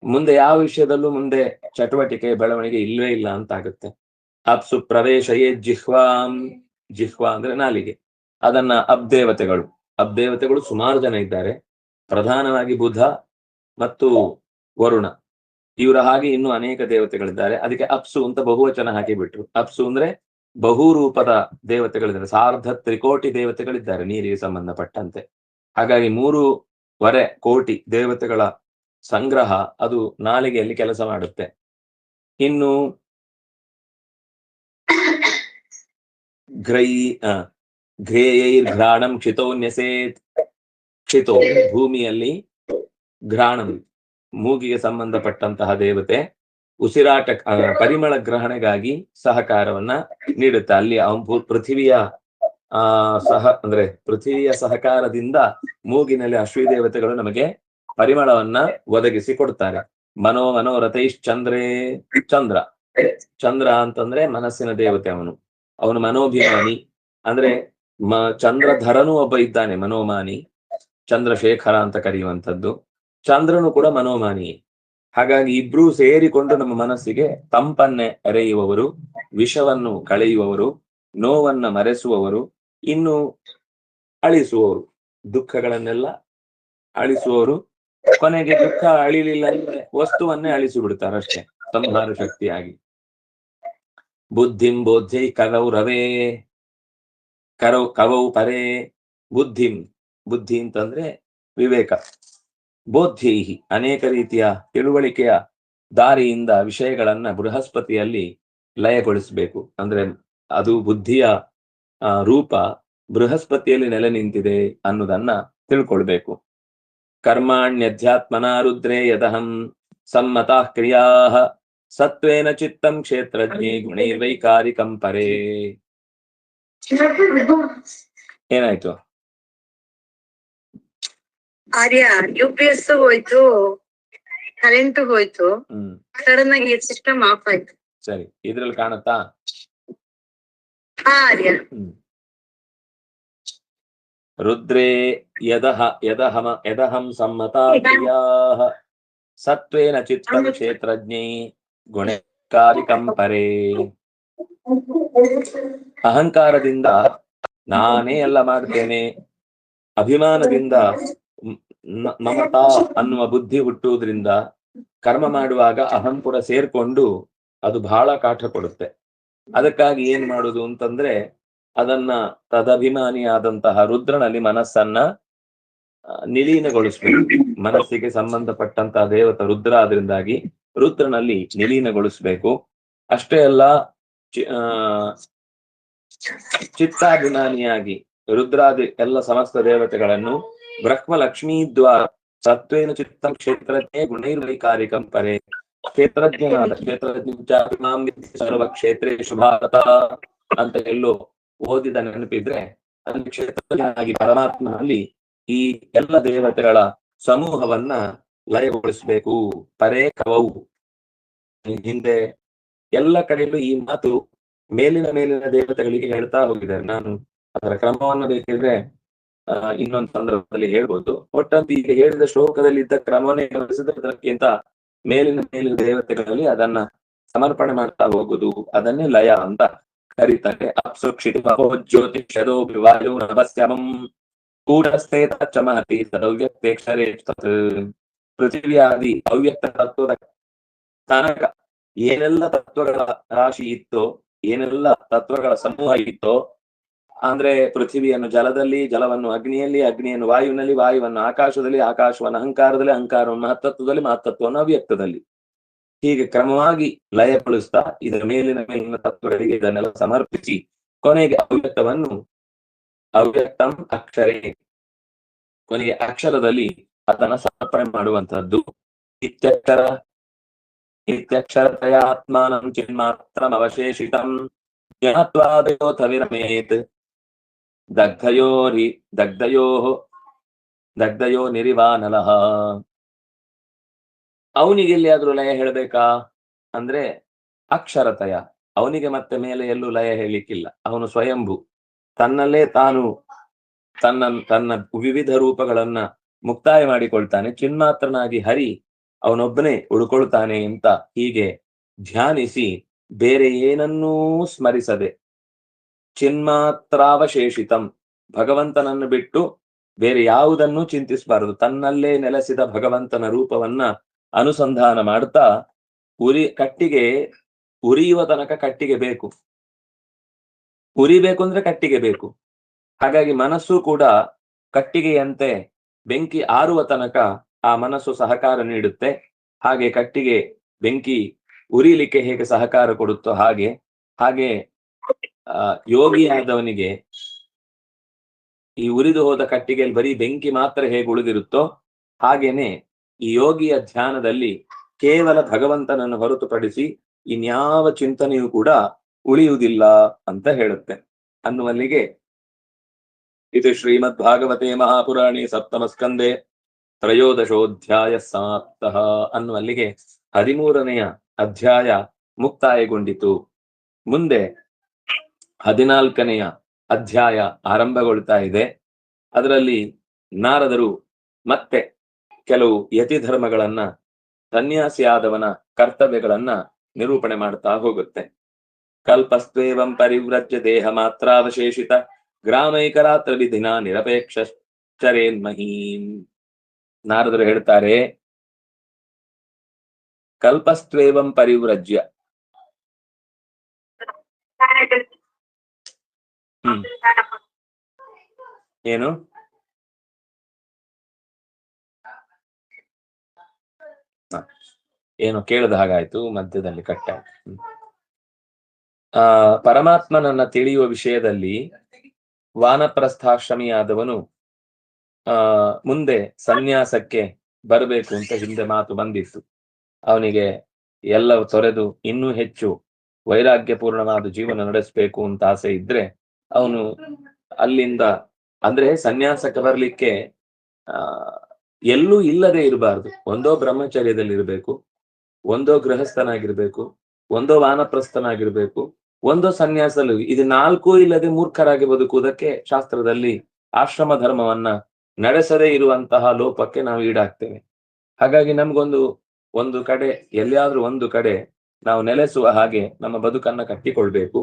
ಮುಂದೆ ಯಾವ ವಿಷಯದಲ್ಲೂ ಮುಂದೆ ಚಟುವಟಿಕೆ ಬೆಳವಣಿಗೆ ಇಲ್ವೇ ಇಲ್ಲ ಅಂತ ಆಗುತ್ತೆ. ಅಪ್ಸು ಪ್ರವೇಶಯೇ ಜಿಹ್ವಾಂ, ಜಿಹ್ವಾ ಅಂದ್ರೆ ನಾಲಿಗೆ. ಅದನ್ನ ಅಬ್ದೇವತೆಗಳು ಸುಮಾರು ಜನ ಇದ್ದಾರೆ. ಪ್ರಧಾನವಾಗಿ ಬುಧ ಮತ್ತು ವರುಣ, ಇವರ ಹಾಗೆ ಇನ್ನೂ ಅನೇಕ ದೇವತೆಗಳಿದ್ದಾರೆ. ಅದಕ್ಕೆ ಅಪ್ಸು ಅಂತ ಬಹುವಚನ ಹಾಕಿಬಿಟ್ರು. ಅಪ್ಸು ಅಂದ್ರೆ ಬಹುರೂಪದ ದೇವತೆಗಳಿದ್ದಾರೆ, 1,000 ತ್ರಿಕೋಟಿ ದೇವತೆಗಳಿದ್ದಾರೆ ನೀರಿಗೆ ಸಂಬಂಧಪಟ್ಟಂತೆ. ಹಾಗಾಗಿ 3.25 ಕೋಟಿ ದೇವತೆಗಳ ಸಂಗ್ರಹ ಅದು ನಾಲಿಗೆಯಲ್ಲಿ ಕೆಲಸ ಮಾಡುತ್ತೆ. ಇನ್ನು ಘ್ರೇಯೈರ್ಘ್ರಾಣಂ ಕ್ಷಿತೋನ್ಯಸೇತ್. ಕ್ಷಿತೋ ಭೂಮಿಯಲ್ಲಿ, ಘ್ರಾಣಂ ಮೂಗಿಗೆ ಸಂಬಂಧಪಟ್ಟಂತಹ ದೇವತೆ, ಉಸಿರಾಟ ಪರಿಮಳ ಗ್ರಹಣೆಗಾಗಿ ಸಹಕಾರವನ್ನ ನೀಡುತ್ತೆ. ಅಲ್ಲಿ ಪೃಥ್ವಿಯ ಪೃಥ್ವಿಯ ಸಹಕಾರದಿಂದ ಮೂಗಿನಲ್ಲಿ ಅಶ್ವಿ ದೇವತೆಗಳು ನಮಗೆ ಪರಿಮಳವನ್ನ ಒದಗಿಸಿ ಕೊಡ್ತಾರೆ. ಮನೋರಥೈಶ್ಚಂದ್ರೇ. ಚಂದ್ರ, ಚಂದ್ರ ಅಂತಂದ್ರೆ ಮನಸ್ಸಿನ ದೇವತೆ. ಅವನು ಮನೋಭಿಮಾನಿ. ಅಂದ್ರೆ ಚಂದ್ರಧರನು ಒಬ್ಬ ಇದ್ದಾನೆ ಮನೋಮಾನಿ, ಚಂದ್ರಶೇಖರ ಅಂತ ಕರೆಯುವಂಥದ್ದು. ಚಂದ್ರನು ಕೂಡ ಮನೋಮಾನಿ. ಹಾಗಾಗಿ ಇಬ್ರು ಸೇರಿಕೊಂಡು ನಮ್ಮ ಮನಸ್ಸಿಗೆ ತಂಪನ್ನೇ ಎರೆಯುವವರು, ವಿಷವನ್ನು ಕಳೆಯುವವರು, ನೋವನ್ನ ಮರೆಸುವವರು, ಇನ್ನು ಅಳಿಸುವವರು, ದುಃಖಗಳನ್ನೆಲ್ಲ ಅಳಿಸುವವರು. ಕೊನೆಗೆ ದುಃಖ ಅಳಿಲಿಲ್ಲ ಅಂದ್ರೆ ವಸ್ತುವನ್ನೇ ಅಳಿಸಿ ಬಿಡ್ತಾರಷ್ಟೇ ಸಂಹಾರ ಶಕ್ತಿಯಾಗಿ. ಬುದ್ಧಿಂ ಬೋಧ್ಯೈ ಕರೌ ರವೇ ಕವೌ ಪರೇ. ಬುದ್ಧಿಂ, ಬುದ್ಧಿ ಅಂತಂದ್ರೆ ವಿವೇಕ. ಬೋಧ್ಯೈಹಿ, ಅನೇಕ ರೀತಿಯ ತಿಳುವಳಿಕೆಯ ದಾರಿಯಿಂದ ವಿಷಯಗಳನ್ನ ಬೃಹಸ್ಪತಿಯಲ್ಲಿ ಲಯಗೊಳಿಸಬೇಕು. ಅಂದ್ರೆ ಅದು ಬುದ್ಧಿಯ ರೂಪ ಬೃಹಸ್ಪತಿಯಲ್ಲಿ ನೆಲೆ ನಿಂತಿದೆ ಅನ್ನೋದನ್ನ ತಿಳ್ಕೊಳ್ಬೇಕು. ಕರ್ಮಾಣ್ಯಧ್ಯಾತ್ಮನ ರುದ್ರೇ ಯದಹಂ ಸಮ್ಮತಾ ಕ್ರಿಯಾ ಸತ್ವೇನ ಚಿತ್ತಂ ಕ್ಷೇತ್ರಜ್ಞೇ ಗುಣೈರ್ವೈಕಾರಿಕಂ ಪರೇ. ಏನಾಯ್ತು? ಆರ್ಯ UPS ಹೋಯ್ತು, ಕರೆಂಟ್ ಹೋಯ್ತು, ಸಡನ್ ಆಗಿ ಸಿಸ್ಟಮ್ ಆಫ್ ಆಯ್ತು. ಸರಿ, ಇದ್ರಲ್ಲಿ ಕಾಣುತ್ತಾ? ಆರ್ಯ ರುದ್ರೇ ಯದಹಂ ಸಮ್ಮತಾ ಕ್ರಿಯಾಃ ಸತ್ವೇನ ಚಿತ್ತಂ ಕ್ಷೇತ್ರಜ್ಞೈ ಗುಣಕಾರಿಕಂ ಪರೇ. ಅಹಂಕಾರದಿಂದ ನಾನೇ ಎಲ್ಲ ಮಾಡ್ತೇನೆ, ಅಭಿಮಾನದಿಂದ ಮಮತಾ ಅನ್ನುವ ಬುದ್ಧಿ ಹುಟ್ಟುವುದರಿಂದ ಕರ್ಮ ಮಾಡುವಾಗ ಅಹಂಪುರ ಸೇರ್ಕೊಂಡು ಅದು ಬಹಳ ಕಾಟ ಕೊಡುತ್ತೆ. ಅದಕ್ಕಾಗಿ ಏನ್ ಮಾಡುದು ಅಂತಂದ್ರೆ ಅದನ್ನ ತದಭಿಮಾನಿಯಾದಂತಹ ರುದ್ರನಲ್ಲಿ ಮನಸ್ಸನ್ನ ನಿಲೀನಗೊಳಿಸ್ಬೇಕು. ಮನಸ್ಸಿಗೆ ಸಂಬಂಧಪಟ್ಟಂತಹ ದೇವತ ರುದ್ರ, ಆದ್ರಿಂದಾಗಿ ರುದ್ರನಲ್ಲಿ ನಿಲೀನಗೊಳಿಸ್ಬೇಕು. ಅಷ್ಟೇ ಅಲ್ಲ, ಚಿತ್ತಾಭಿಮಾನಿಯಾಗಿ ರುದ್ರಾದಿ ಎಲ್ಲ ಸಮಸ್ತ ದೇವತೆಗಳನ್ನು ಬ್ರಹ್ಮ ಲಕ್ಷ್ಮೀ ದ್ವಾರ ಸತ್ವೇನ ಚಿತ್ತಂ ಕ್ಷೇತ್ರಜ್ಞೇ ಗುಣೈರ್ವೈಕಾರಿಕಂ ಪರೇ. ಕ್ಷೇತ್ರಜ್ಞನಾದ ಸರ್ವ ಕ್ಷೇತ್ರೇಷು ಭಾರತ ಅಂತ ಎಲ್ಲೋ ಓದಿದ ನೆನಪಿದ್ರೆ, ಅಲ್ಲಿ ಕ್ಷೇತ್ರಜ್ಞನಾಗಿ ಪರಮಾತ್ಮನಲ್ಲಿ ಈ ಎಲ್ಲ ದೇವತೆಗಳ ಸಮೂಹವನ್ನ ಲಯಗೊಳಿಸಬೇಕು. ಪರೇ ಕವೌ. ಹಿಂದೆ ಎಲ್ಲ ಕಡೆಯಲ್ಲೂ ಈ ಮಾತು ಮೇಲಿನ ದೇವತೆಗಳಿಗೆ ಹೇಳ್ತಾ ಹೋಗಿದ್ದಾರೆ. ನಾನು ಅದರ ಕ್ರಮವನ್ನು ಬೇಕಿದ್ರೆ ಇನ್ನೊಂದು ಸಂದರ್ಭದಲ್ಲಿ ಹೇಳ್ಬೋದು. ಒಟ್ಟಂತ ಈಗ ಹೇಳಿದ ಶ್ಲೋಕದಲ್ಲಿ ಇದ್ದ ಕ್ರಮವನ್ನೇ ಗಮನಿಸಿದಕ್ಕಿಂತ ಮೇಲಿನ ದೇವತೆಗಳಲ್ಲಿ ಅದನ್ನ ಸಮರ್ಪಣೆ ಮಾಡ್ತಾ ಹೋಗುದು, ಅದನ್ನೇ ಲಯ ಅಂತ ಕರೀತಾರೆ. ಅಪ್ಸುಕ್ಷಿತಿ ಜ್ಯೋತಿಷದೋ ವಾಯು ನಭಸ್ಯಮಂ ಕೂಟಸ್ಥೆ ತಚ್ಚಮಹತಿ ತದವ್ಯಕ್ತೇಕ್ಷರೇ ತತ್. ಪೃಥಿವಿಯಾದಿ ಅವ್ಯಕ್ತ ತತ್ವದ ತನಕ ಏನೆಲ್ಲ ತತ್ವಗಳ ರಾಶಿ ಇತ್ತೋ, ಏನೆಲ್ಲ ತತ್ವಗಳ ಸಮೂಹ ಇತ್ತೋ, ಅಂದ್ರೆ ಪೃಥ್ವಿಯನ್ನು ಜಲದಲ್ಲಿ, ಜಲವನ್ನು ಅಗ್ನಿಯಲ್ಲಿ, ಅಗ್ನಿಯನ್ನು ವಾಯುವಿನಲ್ಲಿ, ವಾಯುವನ್ನು ಆಕಾಶದಲ್ಲಿ, ಆಕಾಶವನ್ನು ಅಹಂಕಾರದಲ್ಲಿ, ಅಹಂಕಾರವನ್ನು ಮಹತ್ತತ್ವದಲ್ಲಿ, ಮಹತ್ತತ್ವವನ್ನು ಅವ್ಯಕ್ತದಲ್ಲಿ, ಹೀಗೆ ಕ್ರಮವಾಗಿ ಲಯಗೊಳಿಸ್ತಾ ಇದರ ಮೇಲಿನ ತತ್ವಗಳಿಗೆ ಇದನ್ನೆಲ್ಲ ಸಮರ್ಪಿಸಿ ಕೊನೆಗೆ ಅವ್ಯಕ್ತಂ ಅಕ್ಷರೇ, ಕೊನೆಗೆ ಅಕ್ಷರದಲ್ಲಿ ಅದನ್ನ ಸಮರ್ಪಣೆ ಮಾಡುವಂತಹದ್ದು. ಇತ್ಯಕ್ಷರತಯ ಆತ್ಮಾನಂ ಚಿನ್ಮಾತ್ರಂ ಅವಶೇಷಿತಂ ಜ್ಞಾತ್ವಾದಯೋಥ ವಿರಮೇತ್ ದಗ್ಧಯೋ ನಿರಿವಾನಲಃ. ಅವನಿಗೆ ಎಲ್ಲಿಯಾದ್ರೂ ಲಯ ಹೇಳಬೇಕಾ ಅಂದ್ರೆ ಅಕ್ಷರತಯ, ಅವನಿಗೆ ಮತ್ತೆ ಮೇಲೆ ಎಲ್ಲೂ ಲಯ ಹೇಳಲಿಕ್ಕಿಲ್ಲ. ಅವನು ಸ್ವಯಂಭೂ, ತನ್ನಲ್ಲೇ ತಾನು ತನ್ನ ವಿವಿಧ ರೂಪಗಳನ್ನ ಮುಕ್ತಾಯ ಮಾಡಿಕೊಳ್ತಾನೆ. ಚಿನ್ಮಾತ್ರನಾಗಿ ಹರಿ ಅವನೊಬ್ಬನೇ ಉಳ್ಕೊಳ್ತಾನೆ ಅಂತ ಹೀಗೆ ಧ್ಯಾನಿಸಿ ಬೇರೆ ಏನನ್ನೂ ಸ್ಮರಿಸದೆ, ಚಿನ್ಮಾತ್ರಾವಶೇಷಿತಂ, ಭಗವಂತನನ್ನು ಬಿಟ್ಟು ಬೇರೆ ಯಾವುದನ್ನೂ ಚಿಂತಿಸಬಾರದು. ತನ್ನಲ್ಲೇ ನೆಲೆಸಿದ ಭಗವಂತನ ರೂಪವನ್ನ ಅನುಸಂಧಾನ ಮಾಡ್ತಾ ಕಟ್ಟಿಗೆ ಉರಿಯುವ ತನಕ ಕಟ್ಟಿಗೆ ಬೇಕು, ಉರಿಬೇಕು ಅಂದ್ರೆ ಕಟ್ಟಿಗೆ ಬೇಕು. ಹಾಗಾಗಿ ಮನಸ್ಸು ಕೂಡ ಕಟ್ಟಿಗೆಯಂತೆ ಬೆಂಕಿ ಆರುವ ತನಕ ಆ ಮನಸ್ಸು ಸಹಕಾರ ನೀಡುತ್ತೆ. ಹಾಗೆ ಕಟ್ಟಿಗೆ ಬೆಂಕಿ ಉರಿಲಿಕ್ಕೆ ಹೇಗೆ ಸಹಕಾರ ಕೊಡುತ್ತೋ ಹಾಗೆ ಯೋಗಿಯಾದವನಿಗೆ ಈ ಉರಿದು ಹೋದ ಕಟ್ಟಿಗೆಯಲ್ಲಿ ಬರೀ ಬೆಂಕಿ ಮಾತ್ರ ಹೇಗೆ ಉಳಿದಿರುತ್ತೋ ಹಾಗೇನೆ ಈ ಯೋಗಿಯ ಧ್ಯಾನದಲ್ಲಿ ಕೇವಲ ಭಗವಂತನನ್ನು ಹೊರತುಪಡಿಸಿ ಇನ್ಯಾವ ಚಿಂತನೆಯೂ ಕೂಡ ಉಳಿಯುವುದಿಲ್ಲ ಅಂತ ಹೇಳುತ್ತೆ. ಅನ್ನುವಲ್ಲಿಗೆ ಇದು ಶ್ರೀಮದ್ ಭಾಗವತೆ ಮಹಾಪುರಾಣಿ ಸಪ್ತಮ ಸ್ಕಂದೆ ತ್ರಯೋದಶೋಧ್ಯಾಯ ಸಮಾಪ್ತಃ ಅನ್ನುವಲ್ಲಿಗೆ 13ನೆಯ ಅಧ್ಯಾಯ ಮುಕ್ತಾಯಗೊಂಡಿತು. ಮುಂದೆ 14ನೆಯ ಅಧ್ಯಾಯ ಆರಂಭಗೊಳ್ತಾ ಇದೆ. ಅದರಲ್ಲಿ ನಾರದರು ಮತ್ತೆ ಕೆಲವು ಯತಿ ಧರ್ಮಗಳನ್ನ, ಸನ್ಯಾಸಿಯಾದವನ ಕರ್ತವ್ಯಗಳನ್ನ ನಿರೂಪಣೆ ಮಾಡ್ತಾ ಹೋಗುತ್ತೆ. ಕಲ್ಪಸ್ತ್ವೇವಂ ಪರಿವ್ರಜ್ಯ ದೇಹ ಮಾತ್ರಾವಶೇಷಿತ ಗ್ರಾಮೈಕರಾತ್ರ ವಿಧಿನ ನಿರಪೇಕ್ಷ ಚರೇನ್ಮಹೀಂ. ನಾರದರು ಹೇಳ್ತಾರೆ, ಕಲ್ಪಸ್ತ್ವೇವಂ ಪರಿವ್ರಜ್ಯ, ಏನು ಏನು ಕೇಳದ ಹಾಗಾಯ್ತು, ಮಧ್ಯದಲ್ಲಿ ಕಟ್ಟಾಯ್ತು. ಪರಮಾತ್ಮನನ್ನ ತಿಳಿಯುವ ವಿಷಯದಲ್ಲಿ ವಾನಪ್ರಸ್ಥಾಶ್ರಮಿಯಾದವನು ಮುಂದೆ ಸನ್ಯಾಸಕ್ಕೆ ಬರಬೇಕು ಅಂತ ಹಿಂದೆ ಮಾತು ಬಂದಿತ್ತು. ಅವನಿಗೆ ಎಲ್ಲ ತೊರೆದು ಇನ್ನೂ ಹೆಚ್ಚು ವೈರಾಗ್ಯಪೂರ್ಣವಾದ ಜೀವನ ನಡೆಸಬೇಕು ಅಂತ ಆಸೆ ಇದ್ರೆ ಅವನು ಅಲ್ಲಿಂದ, ಅಂದ್ರೆ ಸನ್ಯಾಸಕ್ಕೆ ಬರ್ಲಿಕ್ಕೆ ಎಲ್ಲೂ ಇಲ್ಲದೆ ಇರಬಾರ್ದು. ಒಂದೋ ಬ್ರಹ್ಮಚರ್ಯದಲ್ಲಿ ಇರಬೇಕು, ಒಂದೋ ಗೃಹಸ್ಥನಾಗಿರ್ಬೇಕು, ಒಂದೋ ವಾನಪ್ರಸ್ಥನಾಗಿರ್ಬೇಕು, ಒಂದೋ ಸನ್ಯಾಸದಲ್ಲಿ. ಇದು 4 ಇಲ್ಲದೆ ಮೂರ್ಖರಾಗಿ ಬದುಕುವುದಕ್ಕೆ ಶಾಸ್ತ್ರದಲ್ಲಿ ಆಶ್ರಮ ಧರ್ಮವನ್ನ ನಡೆಸದೇ ಇರುವಂತಹ ಲೋಪಕ್ಕೆ ನಾವು ಈಡಾಗ್ತೇವೆ. ಹಾಗಾಗಿ ಒಂದು ಕಡೆ, ಎಲ್ಲಿಯಾದ್ರೂ ಒಂದು ಕಡೆ ನಾವು ನೆಲೆಸುವ ಹಾಗೆ ನಮ್ಮ ಬದುಕನ್ನ ಕಟ್ಟಿಕೊಳ್ಬೇಕು.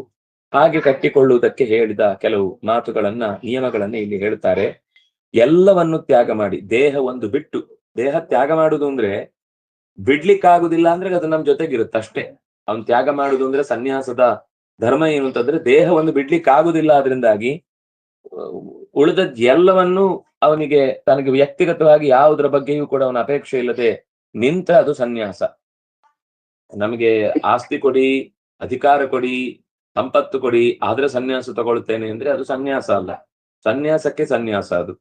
ಹಾಗೆ ಕಟ್ಟಿಕೊಳ್ಳುವುದಕ್ಕೆ ಹೇಳಿದ ಕೆಲವು ಮಾತುಗಳನ್ನ, ನಿಯಮಗಳನ್ನ ಇಲ್ಲಿ ಹೇಳ್ತಾರೆ. ಎಲ್ಲವನ್ನು ತ್ಯಾಗ ಮಾಡಿ, ದೇಹ ಒಂದು ಬಿಟ್ಟು, ದೇಹ ತ್ಯಾಗ ಮಾಡುದು ಅಂದ್ರೆ ಬಿಡ್ಲಿಕ್ಕಾಗುದಿಲ್ಲ ಅಂದ್ರೆ ಅದು ನಮ್ ಜೊತೆಗಿರುತ್ತೆ ಅಷ್ಟೇ. ಅವನ್ ತ್ಯಾಗ ಮಾಡುದು ಅಂದ್ರೆ ಸನ್ಯಾಸದ ಧರ್ಮ ಏನು ಅಂತಂದ್ರೆ ದೇಹವನ್ನು ಬಿಡ್ಲಿಕ್ಕಾಗುದಿಲ್ಲ. ಅದರಿಂದಾಗಿ ಉಳಿದದ್ ಎಲ್ಲವನ್ನು ಅವನಿಗೆ ತನಗೆ ವ್ಯಕ್ತಿಗತವಾಗಿ ಯಾವುದರ ಬಗ್ಗೆಯೂ ಕೂಡ ಅವನ ಅಪೇಕ್ಷೆ ಇಲ್ಲದೆ ನಿಂತ ಅದು ಸನ್ಯಾಸ. ನಮಗೆ ಆಸ್ತಿ ಕೊಡಿ, ಅಧಿಕಾರ ಕೊಡಿ, ಸಂಪತ್ತು ಕೊಡಿ, ಆದ್ರೆ ಸನ್ಯಾಸ ತಗೊಳ್ತೇನೆ ಅಂದ್ರೆ ಅದು ಸನ್ಯಾಸ ಅಲ್ಲ. ಸನ್ಯಾಸಕ್ಕೆ ಸನ್ಯಾಸ ಅದು.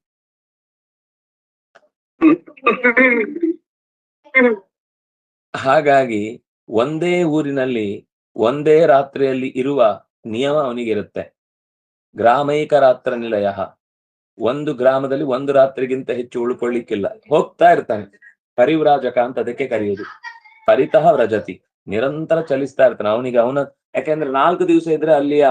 ಹಾಗಾಗಿ ಒಂದೇ ಊರಿನಲ್ಲಿ ಒಂದೇ ರಾತ್ರಿಯಲ್ಲಿ ಇರುವ ನಿಯಮ ಅವನಿಗಿರುತ್ತೆ. ಗ್ರಾಮೈಕ ರಾತ್ರ ನಿಲಯ, ಒಂದು ಗ್ರಾಮದಲ್ಲಿ ಒಂದು ರಾತ್ರಿಗಿಂತ ಹೆಚ್ಚು ಉಳ್ಕೊಳ್ಳಿಕ್ಕಿಲ್ಲ. ಹೋಗ್ತಾ ಇರ್ತಾನೆ, ಪರಿವ್ರಾಜಕ ಅಂತ ಅದಕ್ಕೆ ಕರೆಯುವುದು. ಪರಿತಃ ವ್ರಜತಿ, ನಿರಂತರ ಚಲಿಸ್ತಾ ಇರ್ತಾನೆ. ಯಾಕೆಂದ್ರೆ 4 ದಿವಸ ಇದ್ರೆ ಅಲ್ಲಿಯ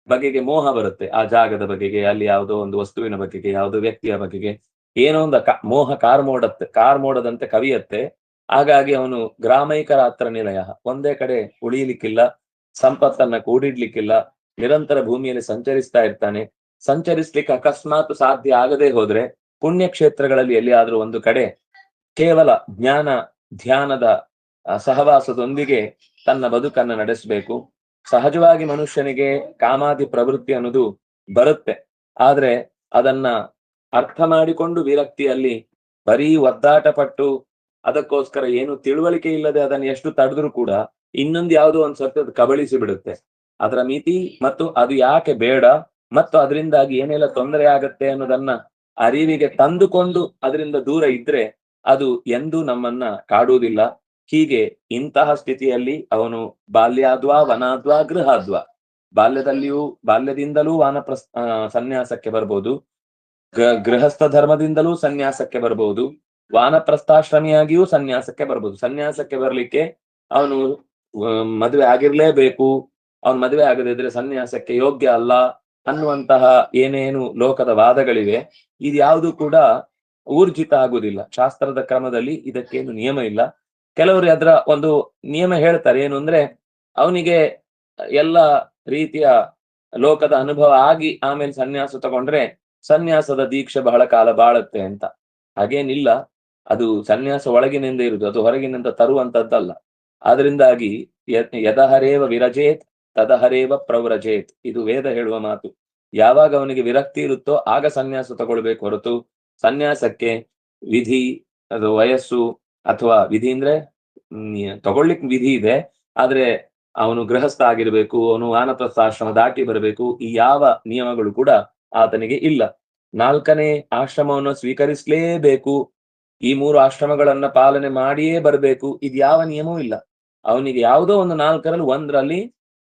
ಬಗೆಗೆ ಮೋಹ ಬರುತ್ತೆ. ಆ ಜಾಗದ ಬಗೆಗೆ, ಅಲ್ಲಿ ಯಾವುದೋ ಒಂದು ವಸ್ತುವಿನ ಬಗೆಗೆ, ಯಾವುದೋ ವ್ಯಕ್ತಿಯ ಬಗೆಗೆ ಏನೋ ಒಂದು ಮೋಹ ಕಾರ್ಮೋಡದಂತೆ ಕವಿಯತ್ತೆ. ಹಾಗಾಗಿ ಅವನು ಗ್ರಾಮೈಕ ರಾತ್ರ ನಿಲಯ, ಒಂದೇ ಕಡೆ ಉಳಿಯಲಿಕ್ಕಿಲ್ಲ, ಸಂಪತ್ತನ್ನ ಕೂಡಿಡ್ಲಿಕ್ಕಿಲ್ಲ, ನಿರಂತರ ಭೂಮಿಯಲ್ಲಿ ಸಂಚರಿಸ್ತಾ ಇರ್ತಾನೆ. ಸಂಚರಿಸ್ಲಿಕ್ಕೆ ಅಕಸ್ಮಾತ್ ಸಾಧ್ಯ ಆಗದೆ ಹೋದ್ರೆ ಪುಣ್ಯಕ್ಷೇತ್ರಗಳಲ್ಲಿ ಎಲ್ಲಿಯಾದ್ರೂ ಒಂದು ಕಡೆ ಕೇವಲ ಜ್ಞಾನ ಧ್ಯಾನದ ಸಹವಾಸದೊಂದಿಗೆ ತನ್ನ ಬದುಕನ್ನ ನಡೆಸಬೇಕು. ಸಹಜವಾಗಿ ಮನುಷ್ಯನಿಗೆ ಕಾಮಾದಿ ಪ್ರವೃತ್ತಿ ಅನ್ನೋದು ಬರುತ್ತೆ. ಆದ್ರೆ ಅದನ್ನ ಅರ್ಥ ಮಾಡಿಕೊಂಡು ವಿರಕ್ತಿಯಲ್ಲಿ ಬರೀ ಒದ್ದಾಟ ಪಟ್ಟು ಅದಕ್ಕೋಸ್ಕರ ಏನು ತಿಳುವಳಿಕೆ ಇಲ್ಲದೆ ಅದನ್ನು ಎಷ್ಟು ತಡೆದ್ರೂ ಕೂಡ ಇನ್ನೊಂದು ಯಾವುದೋ ಒಂದು ಸತ್ಯದ ಕಬಳಿಸಿ ಬಿಡುತ್ತೆ. ಅದರ ಮಿತಿ ಮತ್ತು ಅದು ಯಾಕೆ ಬೇಡ ಮತ್ತು ಅದರಿಂದಾಗಿ ಏನೆಲ್ಲ ತೊಂದರೆ ಆಗತ್ತೆ ಅನ್ನೋದನ್ನ ಅರಿವಿಗೆ ತಂದುಕೊಂಡು ಅದರಿಂದ ದೂರ ಇದ್ರೆ ಅದು ಎಂದೂ ನಮ್ಮನ್ನ ಕಾಡುವುದಿಲ್ಲ. ಹೀಗೆ ಇಂತಹ ಸ್ಥಿತಿಯಲ್ಲಿ ಅವನು ಬಾಲ್ಯಾದ್ವಾ ವನಾದ್ವಾ ಗೃಹಾದ್ವಾ, ಬಾಲ್ಯದಿಂದಲೂ ಸನ್ಯಾಸಕ್ಕೆ ಬರ್ಬೋದು, ಗೃಹಸ್ಥ ಧರ್ಮದಿಂದಲೂ ಸನ್ಯಾಸಕ್ಕೆ ಬರ್ಬೋದು, ವಾನಪ್ರಸ್ಥಾಶ್ರಮಿಯಾಗಿಯೂ ಸನ್ಯಾಸಕ್ಕೆ ಬರ್ಬೋದು. ಸನ್ಯಾಸಕ್ಕೆ ಬರ್ಲಿಕ್ಕೆ ಅವನು ಮದುವೆ ಆಗಿರ್ಲೇಬೇಕು, ಅವನ್ ಮದುವೆ ಆಗದಿದ್ರೆ ಸನ್ಯಾಸಕ್ಕೆ ಯೋಗ್ಯ ಅಲ್ಲ ಅನ್ನುವಂತಹ ಏನೇನು ಲೋಕದ ವಾದಗಳಿವೆ, ಇದ್ಯಾವುದು ಕೂಡ ಊರ್ಜಿತ ಆಗುವುದಿಲ್ಲ. ಶಾಸ್ತ್ರದ ಕ್ರಮದಲ್ಲಿ ಇದಕ್ಕೇನು ನಿಯಮ ಇಲ್ಲ. ಕೆಲವರು ಅದರ ಒಂದು ನಿಯಮ ಹೇಳ್ತಾರೆ, ಏನು ಅಂದ್ರೆ ಅವನಿಗೆ ಎಲ್ಲ ರೀತಿಯ ಲೋಕದ ಅನುಭವ ಆಗಿ ಆಮೇಲೆ ಸನ್ಯಾಸ ತಗೊಂಡ್ರೆ ಸನ್ಯಾಸದ ದೀಕ್ಷೆ ಬಹಳ ಕಾಲ ಬಾಳುತ್ತೆ ಅಂತ. ಹಾಗೇನಿಲ್ಲ, ಅದು ಸನ್ಯಾಸ ಒಳಗಿನಿಂದ ಇರುವುದು, ಅದು ಹೊರಗಿನಿಂದ ತರುವಂತದ್ದಲ್ಲ. ಆದ್ರಿಂದಾಗಿ ಯದಹರೇವ ವಿರಜೇತ್ ತದಹರೇವ ಪ್ರವ್ರಜೇತ್, ಇದು ವೇದ ಹೇಳುವ ಮಾತು. ಯಾವಾಗ ಅವನಿಗೆ ವಿರಕ್ತಿ ಇರುತ್ತೋ ಆಗ ಸನ್ಯಾಸ ತಗೊಳ್ಬೇಕು ಹೊರತು ಸನ್ಯಾಸಕ್ಕೆ ವಿಧಿ, ಅದು ವಯಸ್ಸು ಅಥವಾ ವಿಧಿ ಅಂದ್ರೆ ತಗೊಳ್ಲಿಕ್ಕೆ ವಿಧಿ ಇದೆ, ಆದ್ರೆ ಅವನು ಗೃಹಸ್ಥ ಆಗಿರ್ಬೇಕು, ಅವನು ವಾನಪ್ರಸ್ಥಾಶ್ರಮ ದಾಟಿ ಬರಬೇಕು, ಈ ಯಾವ ನಿಯಮಗಳು ಕೂಡ ಆತನಿಗೆ ಇಲ್ಲ. 4ನೇ ಆಶ್ರಮವನ್ನು ಸ್ವೀಕರಿಸಲೇಬೇಕು, ಈ 3 ಆಶ್ರಮಗಳನ್ನ ಪಾಲನೆ ಮಾಡಿಯೇ ಬರಬೇಕು, ಇದು ಯಾವ ನಿಯಮವೂ ಇಲ್ಲ. ಅವನಿಗೆ ಯಾವುದೋ ಒಂದು 4ರಲ್ಲಿ 1ರಲ್ಲಿ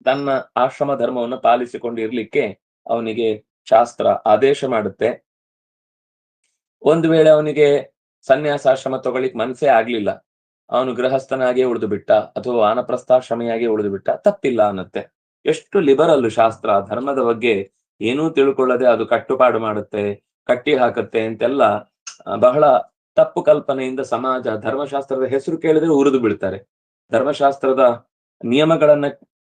ತನ್ನ ಆಶ್ರಮ ಧರ್ಮವನ್ನು ಪಾಲಿಸಿಕೊಂಡಿರ್ಲಿಕ್ಕೆ ಅವನಿಗೆ ಶಾಸ್ತ್ರ ಆದೇಶ ಮಾಡುತ್ತೆ. ಒಂದು ವೇಳೆ ಅವನಿಗೆ ಸನ್ಯಾಸಾಶ್ರಮ ತಗೊಳ್ಳಿಕ್ ಮನಸ್ಸೇ ಆಗ್ಲಿಲ್ಲ, ಅವನು ಗೃಹಸ್ಥನಾಗಿಯೇ ಉಳಿದು ಬಿಟ್ಟ ಅಥವಾ ವಾನಪ್ರಸ್ಥಾಶ್ರಮಿಯಾಗಿ ಉಳಿದು ಬಿಟ್ಟ, ತಪ್ಪಿಲ್ಲ ಅನ್ನತ್ತೆ. ಎಷ್ಟು ಲಿಬರಲ್ ಶಾಸ್ತ್ರ, ಧರ್ಮದ ಬಗ್ಗೆ ಏನೂ ತಿಳ್ಕೊಳ್ಳದೆ ಅದು ಕಟ್ಟುಪಾಡು ಮಾಡುತ್ತೆ, ಕಟ್ಟಿ ಹಾಕುತ್ತೆ ಅಂತೆಲ್ಲ ಬಹಳ ತಪ್ಪು ಕಲ್ಪನೆಯಿಂದ ಸಮಾಜ ಧರ್ಮಶಾಸ್ತ್ರದ ಹೆಸರು ಕೇಳಿದ್ರೆ ಉರಿದು ಬಿಡ್ತಾರೆ. ಧರ್ಮಶಾಸ್ತ್ರದ ನಿಯಮಗಳನ್ನ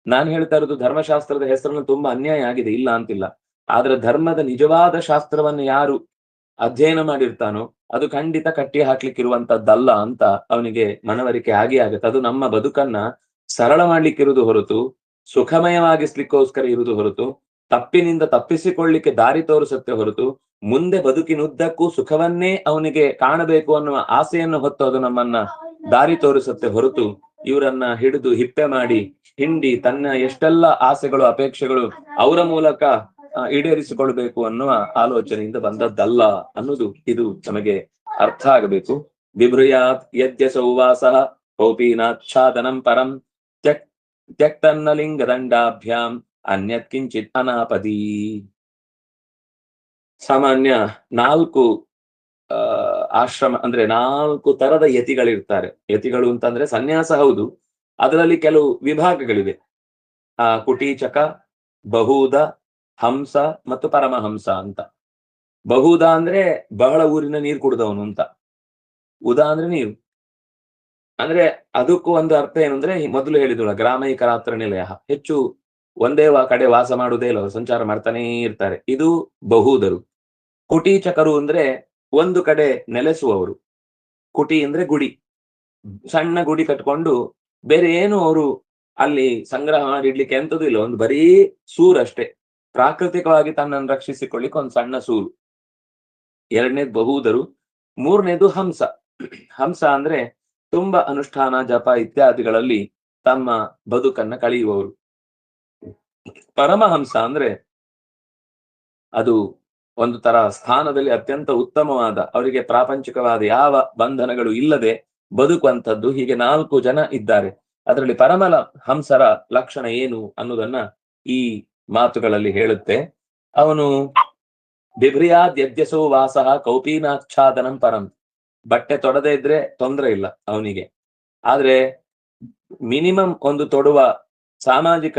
ನಾನು ಹೇಳ್ತಾ ಇರೋದು, ಧರ್ಮಶಾಸ್ತ್ರದ ಹೆಸರನ್ನು ತುಂಬಾ ಅನ್ಯಾಯ ಆಗಿದೆ, ಇಲ್ಲ ಅಂತಿಲ್ಲ. ಆದ್ರೆ ಧರ್ಮದ ನಿಜವಾದ ಶಾಸ್ತ್ರವನ್ನು ಯಾರು ಅಧ್ಯಯನ ಮಾಡಿರ್ತಾನೋ ಅದು ಖಂಡಿತ ಕಟ್ಟಿ ಹಾಕ್ಲಿಕ್ಕಿರುವಂತದ್ದಲ್ಲ ಅಂತ ಅವನಿಗೆ ಮನವರಿಕೆ ಆಗೇ ಆಗುತ್ತೆ. ಅದು ನಮ್ಮ ಬದುಕನ್ನ ಸರಳ ಮಾಡ್ಲಿಕ್ಕಿರುವುದು ಹೊರತು, ಸುಖಮಯವಾಗಿಸ್ಲಿಕ್ಕೋಸ್ಕರ ಇರುವುದು ಹೊರತು, ತಪ್ಪಿನಿಂದ ತಪ್ಪಿಸಿಕೊಳ್ಳಿಕ್ಕೆ ದಾರಿ ತೋರಿಸುತ್ತೆ ಹೊರತು, ಮುಂದೆ ಬದುಕಿನುದ್ದಕ್ಕೂ ಸುಖವನ್ನೇ ಅವನಿಗೆ ಕಾಣಬೇಕು ಅನ್ನುವ ಆಸೆಯನ್ನು ಹೊತ್ತು ಅದು ನಮ್ಮನ್ನ ದಾರಿ ತೋರಿಸುತ್ತೆ ಹೊರತು, ಇವರನ್ನ ಹಿಡಿದು ಹಿಪ್ಪೆ ಮಾಡಿ ಹಿಂಡಿ ತನ್ನ ಎಷ್ಟೆಲ್ಲ ಆಸೆಗಳು ಅಪೇಕ್ಷೆಗಳು ಅವರ ಮೂಲಕ ಈಡೇರಿಸಿಕೊಳ್ಬೇಕು ಅನ್ನುವ ಆಲೋಚನೆಯಿಂದ ಬಂದದ್ದಲ್ಲ ಅನ್ನೋದು ಇದು ನಮಗೆ ಅರ್ಥ ಆಗಬೇಕು. ಬಿಭ್ರೂಯಾತ್ ಯದ್ಯಸೌ ವಾಸಃ ಕೌಪೀನಾಚ್ಛಾದನಂ ಪರಂ ತ್ಯಕ್ತನ್ನ ಲಿಂಗದಂಡಾಭ್ಯಾಂ ಅನ್ಯತ್ ಕಿಂಚಿತ್ ಅನಾಪದಿ. ಸಾಮಾನ್ಯ 4 ಆಶ್ರಮ ಅಂದ್ರೆ 4 ತರದ ಯತಿಗಳಿರ್ತಾರೆ. ಯತಿಗಳು ಅಂತಂದ್ರೆ ಸನ್ಯಾಸ ಹೌದು, ಅದರಲ್ಲಿ ಕೆಲವು ವಿಭಾಗಗಳಿವೆ. ಕುಟೀಚಕ, ಬಹುಧ, ಹಂಸ ಮತ್ತು ಪರಮಹಂಸ ಅಂತ. ಬಹುಧ ಅಂದ್ರೆ ಬಹಳ ಊರಿನ ನೀರು ಕುಡಿದವನು ಅಂತ. ಉದ ಅಂದ್ರೆ ನೀರು ಅಂದ್ರೆ ಅದಕ್ಕೂ ಒಂದು ಅರ್ಥ ಏನಂದ್ರೆ, ಮೊದಲು ಹೇಳಿದಳು ಗ್ರಾಮೈಕರಾತ್ರ ನಿಲಯ, ಹೆಚ್ಚು ಒಂದೇ ಕಡೆ ವಾಸ ಮಾಡುವುದೇ ಇಲ್ಲ, ಅವರು ಸಂಚಾರ ಮಾಡ್ತಾನೇ ಇರ್ತಾರೆ. ಇದು ಬಹುಧರು. ಕುಟೀಚಕರು ಅಂದ್ರೆ ಒಂದು ಕಡೆ ನೆಲೆಸುವವರು. ಕುಟಿ ಅಂದ್ರೆ ಗುಡಿ, ಸಣ್ಣ ಗುಡಿ ಕಟ್ಕೊಂಡು ಬೇರೆ ಏನು ಅವರು ಅಲ್ಲಿ ಸಂಗ್ರಹ ಮಾಡಿ ಇಡ್ಲಿಕ್ಕೆ ಎಂತದೂ ಇಲ್ಲ, ಒಂದು ಬರೀ ಸೂರಷ್ಟೇ, ಪ್ರಾಕೃತಿಕವಾಗಿ ತನ್ನನ್ನು ರಕ್ಷಿಸಿಕೊಳ್ಳಿಕ್ಕೆ ಒಂದು ಸಣ್ಣ ಸೂರು. 2ನೇದು ಬಹುಧರು. 3ನೇದು ಹಂಸ. ಹಂಸ ಅಂದ್ರೆ ತುಂಬಾ ಅನುಷ್ಠಾನ, ಜಪ ಇತ್ಯಾದಿಗಳಲ್ಲಿ ತಮ್ಮ ಬದುಕನ್ನ ಕಳೆಯುವವರು. ಪರಮಹಂಸ ಅಂದ್ರೆ ಅದು ಒಂದು ತರ ಸ್ಥಾನದಲ್ಲಿ ಅತ್ಯಂತ ಉತ್ತಮವಾದ, ಅವರಿಗೆ ಪ್ರಾಪಂಚಿಕವಾದ ಯಾವ ಬಂಧನಗಳು ಇಲ್ಲದೆ ಬದುಕುವಂಥದ್ದು. ಹೀಗೆ 4 ಜನ ಇದ್ದಾರೆ. ಅದರಲ್ಲಿ ಪರಮಲ ಹಂಸರ ಲಕ್ಷಣ ಏನು ಅನ್ನೋದನ್ನ ಈ ಮಾತುಗಳಲ್ಲಿ ಹೇಳುತ್ತೆ. ಅವನು ಬಿಭ್ರಿಯಾದ್ ಯದ್ಯಸೋ ವಾಸಃ ಕೌಪೀನಾಚ್ಛಾದನಂ ಪರಂ, ಬಟ್ಟೆ ತೊಡದೇ ಇದ್ರೆ ತೊಂದರೆ ಇಲ್ಲ ಅವನಿಗೆ, ಆದ್ರೆ ಮಿನಿಮಮ್ ಒಂದು ತೊಡುವ ಸಾಮಾಜಿಕ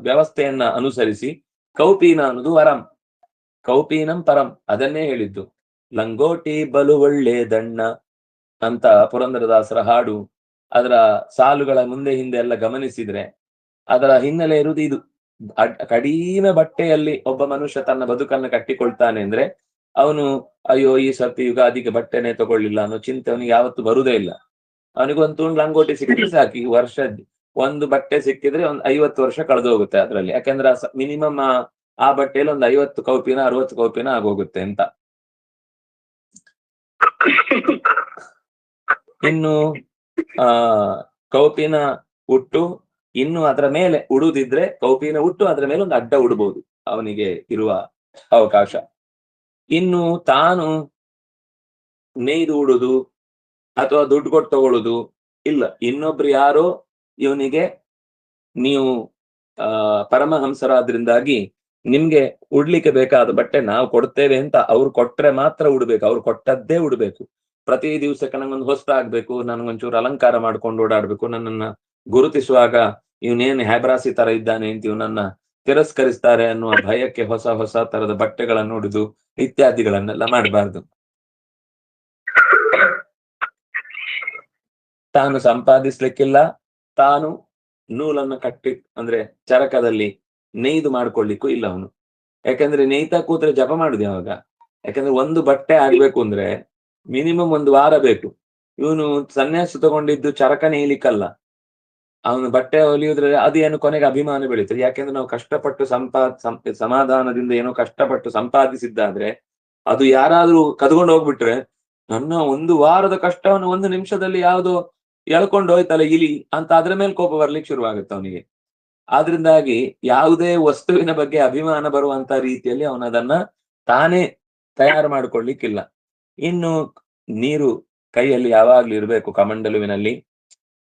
ವ್ಯವಸ್ಥೆಯನ್ನ ಅನುಸರಿಸಿ, ಕೌಪೀನ ಅನ್ನೋದು ವರಂ, ಕೌಪೀನಂ ಪರಂ, ಅದನ್ನೇ ಹೇಳಿದ್ದು. ಲಂಗೋಟಿ ಬಲು ಒಳ್ಳೆ ದಣ್ಣ ಅಂತ ಪುರಂದರದಾಸರ ಹಾಡು. ಅದರ ಸಾಲುಗಳ ಮುಂದೆ ಹಿಂದೆ ಎಲ್ಲ ಗಮನಿಸಿದ್ರೆ ಅದರ ಹಿನ್ನೆಲೆ ಇರುವುದು ಇದು. ಕಡಿಮೆ ಬಟ್ಟೆಯಲ್ಲಿ ಒಬ್ಬ ಮನುಷ್ಯ ತನ್ನ ಬದುಕನ್ನು ಕಟ್ಟಿಕೊಳ್ತಾನೆ ಅಂದ್ರೆ ಅವನು ಅಯ್ಯೋ ಈ ಸರ್ತಿ ಯುಗಾದಿಗೆ ಬಟ್ಟೆನೆ ತಗೊಳ್ಳಿಲ್ಲ ಅನ್ನೋ ಚಿಂತೆ ಅವನಿಗೆ ಯಾವತ್ತು ಬರುವುದೇ ಇಲ್ಲ. ಅವನಿಗೊಂದು ಲಂಗೋಟಿ ಸಿಕ್ಕಿದ್ರೆ ಸಾಕಿ, ವರ್ಷ ಒಂದು ಬಟ್ಟೆ ಸಿಕ್ಕಿದ್ರೆ ಒಂದು 50 ವರ್ಷ ಕಳೆದು ಹೋಗುತ್ತೆ ಅದ್ರಲ್ಲಿ. ಯಾಕಂದ್ರೆ ಮಿನಿಮಮ್ ಆ ಬಟ್ಟೆಯಲ್ಲಿ ಒಂದು 50 ಕೌಪಿನ 60 ಕೌಪಿನ ಆಗೋಗುತ್ತೆ ಅಂತ. ಇನ್ನು ಕೌಪಿನ ಉಟ್ಟು ಇನ್ನು ಅದರ ಮೇಲೆ ಉಡುದಿದ್ರೆ, ಕೌಪಿನ ಉಟ್ಟು ಅದರ ಮೇಲೆ ಒಂದು ಅಡ್ಡ ಉಡ್ಬೋದು ಅವನಿಗೆ ಇರುವ ಅವಕಾಶ. ಇನ್ನು ತಾನು ನೇಯ್ದು ಉಡುದು ಅಥವಾ ದುಡ್ಡು ಕೊಟ್ಟು ತಗೊಳ್ಳುದು ಇಲ್ಲ, ಇನ್ನೊಬ್ರು ಯಾರೋ ಇವನಿಗೆ ನೀವು ಪರಮಹಂಸರಾದ್ರಿಂದಾಗಿ ನಿಮ್ಗೆ ಉಡ್ಲಿಕ್ಕೆ ಬೇಕಾದ ಬಟ್ಟೆ ನಾವು ಕೊಡ್ತೇವೆ ಅಂತ ಅವ್ರು ಕೊಟ್ರೆ ಮಾತ್ರ ಉಡ್ಬೇಕು, ಅವ್ರು ಕೊಟ್ಟದ್ದೇ ಉಡ್ಬೇಕು. ಪ್ರತಿ ದಿವಸಕ್ಕೆ ನಂಗೊಂದು ಹೊಸ್ತಾಗ್ಬೇಕು, ನನಗೊಂಚೂರು ಅಲಂಕಾರ ಮಾಡ್ಕೊಂಡು ಓಡಾಡ್ಬೇಕು, ನನ್ನನ್ನ ಗುರುತಿಸುವಾಗ ಇವನೇನು ಹ್ಯಾಬ್ರಾಸಿ ತರ ಇದ್ದಾನೆ ಅಂತ ಇವನನ್ನ ತಿರಸ್ಕರಿಸ್ತಾರೆ ಅನ್ನುವ ಭಯಕ್ಕೆ ಹೊಸ ಹೊಸ ತರದ ಬಟ್ಟೆಗಳನ್ನು ಉಡುದು ಇತ್ಯಾದಿಗಳನ್ನೆಲ್ಲ ಮಾಡಬಾರ್ದು. ತಾನು ಸಂಪಾದಿಸ್ಲಿಕ್ಕಿಲ್ಲ, ತಾನು ನೂಲನ್ನು ಕಟ್ಟಿ ಅಂದ್ರೆ ಚರಕದಲ್ಲಿ ನೇಯ್ದು ಮಾಡ್ಕೊಳ್ಲಿಕ್ಕೂ ಇಲ್ಲ ಅವನು. ಯಾಕಂದ್ರೆ ನೇಯ್ತಾ ಕೂತ್ರೆ ಜಪ ಮಾಡುದು ಯಾವಾಗ? ಯಾಕಂದ್ರೆ ಒಂದು ಬಟ್ಟೆ ಆಗ್ಬೇಕು ಅಂದ್ರೆ ಮಿನಿಮಮ್ 1 ವಾರ ಬೇಕು. ಇವನು ಸನ್ಯಾಸ ತಗೊಂಡಿದ್ದು ಚರಕ ನೇಯ್ಲಿಕ್ಕಲ್ಲ, ಅವನು ಬಟ್ಟೆ ಹೊಲಿಯುದ್ರಲ್ಲಿ ಅದೇನು ಕೊನೆಗೆ ಅಭಿಮಾನ ಬೆಳೀತದೆ. ಯಾಕೆಂದ್ರೆ ನಾವು ಕಷ್ಟಪಟ್ಟು ಸಮಾಧಾನದಿಂದ ಏನೋ ಕಷ್ಟಪಟ್ಟು ಸಂಪಾದಿಸಿದ್ದಾದ್ರೆ ಅದು ಯಾರಾದ್ರೂ ಕದ್ಕೊಂಡು ಹೋಗ್ಬಿಟ್ರೆ ನನ್ನ 1 ವಾರದ ಕಷ್ಟವನ್ನು 1 ನಿಮಿಷದಲ್ಲಿ ಯಾವ್ದೋ ಎಳ್ಕೊಂಡು ಹೋಯ್ತಲ್ಲ ಇಲಿ ಅಂತ ಅದ್ರ ಮೇಲೆ ಕೋಪ ಬರ್ಲಿಕ್ಕೆ ಶುರುವಾಗುತ್ತೆ ಅವನಿಗೆ. ಆದ್ರಿಂದಾಗಿ ಯಾವುದೇ ವಸ್ತುವಿನ ಬಗ್ಗೆ ಅಭಿಮಾನ ಬರುವಂತ ರೀತಿಯಲ್ಲಿ ಅವನದನ್ನ ತಾನೇ ತಯಾರು ಮಾಡ್ಕೊಳ್ಲಿಕ್ಕಿಲ್ಲ. ಇನ್ನು ನೀರು ಕೈಯಲ್ಲಿ ಯಾವಾಗ್ಲೂ ಇರಬೇಕು ಕಮಂಡಲುವಿನಲ್ಲಿ.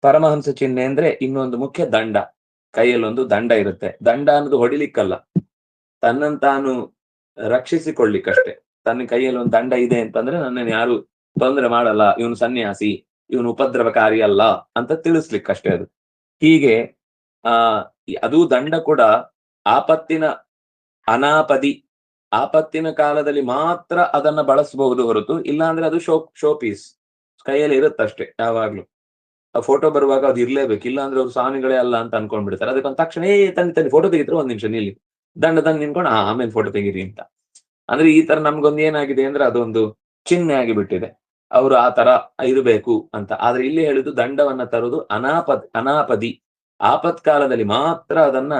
ಪರಮಹಂಸ ಚಿಹ್ನೆ ಅಂದ್ರೆ ಇನ್ನೊಂದು ಮುಖ್ಯ ದಂಡ. ಕೈಯಲ್ಲಿ ಒಂದು ದಂಡ ಇರುತ್ತೆ. ದಂಡ ಅನ್ನೋದು ಹೊಡಿಲಿಕ್ಕಲ್ಲ, ತನ್ನನ್ನು ತಾನು ರಕ್ಷಿಸಿಕೊಳ್ಳಿಕ್ಕಷ್ಟೇ. ತನ್ನ ಕೈಯಲ್ಲಿ ಒಂದು ದಂಡ ಇದೆ ಅಂತಂದ್ರೆ ನನ್ನನ್ನು ಯಾರು ತೊಂದರೆ ಮಾಡಲ್ಲ, ಇವನು ಸನ್ಯಾಸಿ, ಇವನು ಉಪದ್ರವಕಾರಿ ಅಲ್ಲ ಅಂತ ತಿಳಿಸ್ಲಿಕ್ಕಷ್ಟೇ ಅದು. ಹೀಗೆ ಅದು ದಂಡ ಕೂಡ ಆಪತ್ತಿನ ಅನಾಪದಿ, ಆಪತ್ತಿನ ಕಾಲದಲ್ಲಿ ಮಾತ್ರ ಅದನ್ನ ಬಳಸಬಹುದು ಹೊರತು ಇಲ್ಲ ಅಂದ್ರೆ ಅದು ಶೋ ಪೀಸ್ ಕೈಯಲ್ಲಿ ಇರುತ್ತಷ್ಟೇ ಯಾವಾಗ್ಲೂ. ಆ ಫೋಟೋ ಬರುವಾಗ ಅದು ಇರ್ಲೇಬೇಕು, ಇಲ್ಲ ಅಂದ್ರೆ ಅವ್ರು ಸ್ವಾಮಿಗಳೇ ಅಲ್ಲ ಅಂತ ಅನ್ಕೊಂಡ್ಬಿಡ್ತಾರೆ. ಅದಕ್ಕೊಂದು ತಕ್ಷಣ ತನ್ನಿ ಫೋಟೋ ತೆಗಿತಾರೆ, 1 ನಿಮಿಷ ನಿಲ್ಲಿ, ದಂಡ ನಿಂತ್ಕೊಂಡು ಆಮೇಲೆ ಫೋಟೋ ತೆಗೀರಿ ಅಂತ. ಅಂದ್ರೆ ಈ ತರ ನಮ್ಗೊಂದು ಏನಾಗಿದೆ ಅಂದ್ರೆ ಅದೊಂದು ಚಿಹ್ನೆ ಆಗಿಬಿಟ್ಟಿದೆ, ಅವರು ಆ ತರ ಇರಬೇಕು ಅಂತ. ಆದ್ರೆ ಇಲ್ಲಿ ಹೇಳಿದ್ದು ದಂಡವನ್ನ ತರುವುದು ಅನಾಪದಿ, ಆಪತ್ಕಾಲದಲ್ಲಿ ಮಾತ್ರ ಅದನ್ನ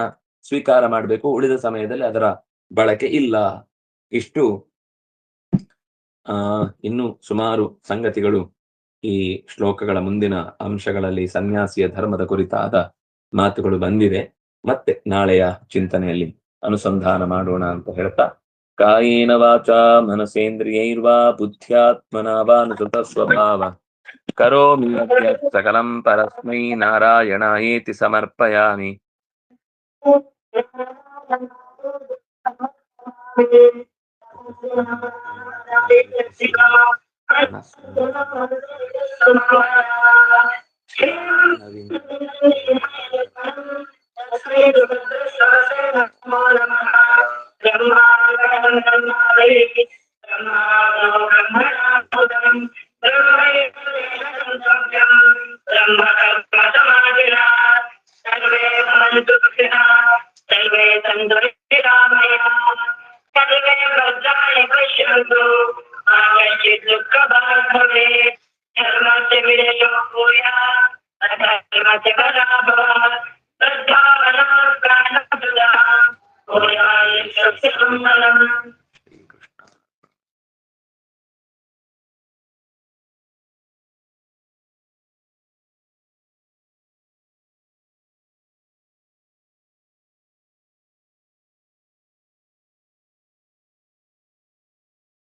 ಸ್ವೀಕಾರ ಮಾಡಬೇಕು, ಉಳಿದ ಸಮಯದಲ್ಲಿ ಅದರ ಬಳಕೆ ಇಲ್ಲ. ಇಷ್ಟು ಇನ್ನು ಸುಮಾರು ಸಂಗತಿಗಳು ಈ ಶ್ಲೋಕಗಳ ಮುಂದಿನ ಅಂಶಗಳಲ್ಲಿ ಸನ್ಯಾಸಿಯ ಧರ್ಮದ ಕುರಿತಾದ ಮಾತುಗಳು ಬಂದಿದೆ. ಮತ್ತೆ ನಾಳೆಯ ಚಿಂತನೆಯಲ್ಲಿ ಅನುಸಂಧಾನ ಮಾಡೋಣ ಅಂತ ಹೇಳ್ತಾ, ಕಾಯೇನ ವಾಚಾ ಮನಸೇಂದ್ರಿಯೈರ್ವಾ ಬುದ್ಧ್ಯಾತ್ಮನಾ ವಾ ಅನುಸೃತ ಸ್ವಭಾವ ಕರೋಮಿ ಸಕಲಂ ಪರಸ್ಮೈ ನಾರಾಯಣಾಯೇತಿ ಸಮರ್ಪಯಾಮಿ. ನವೀನ್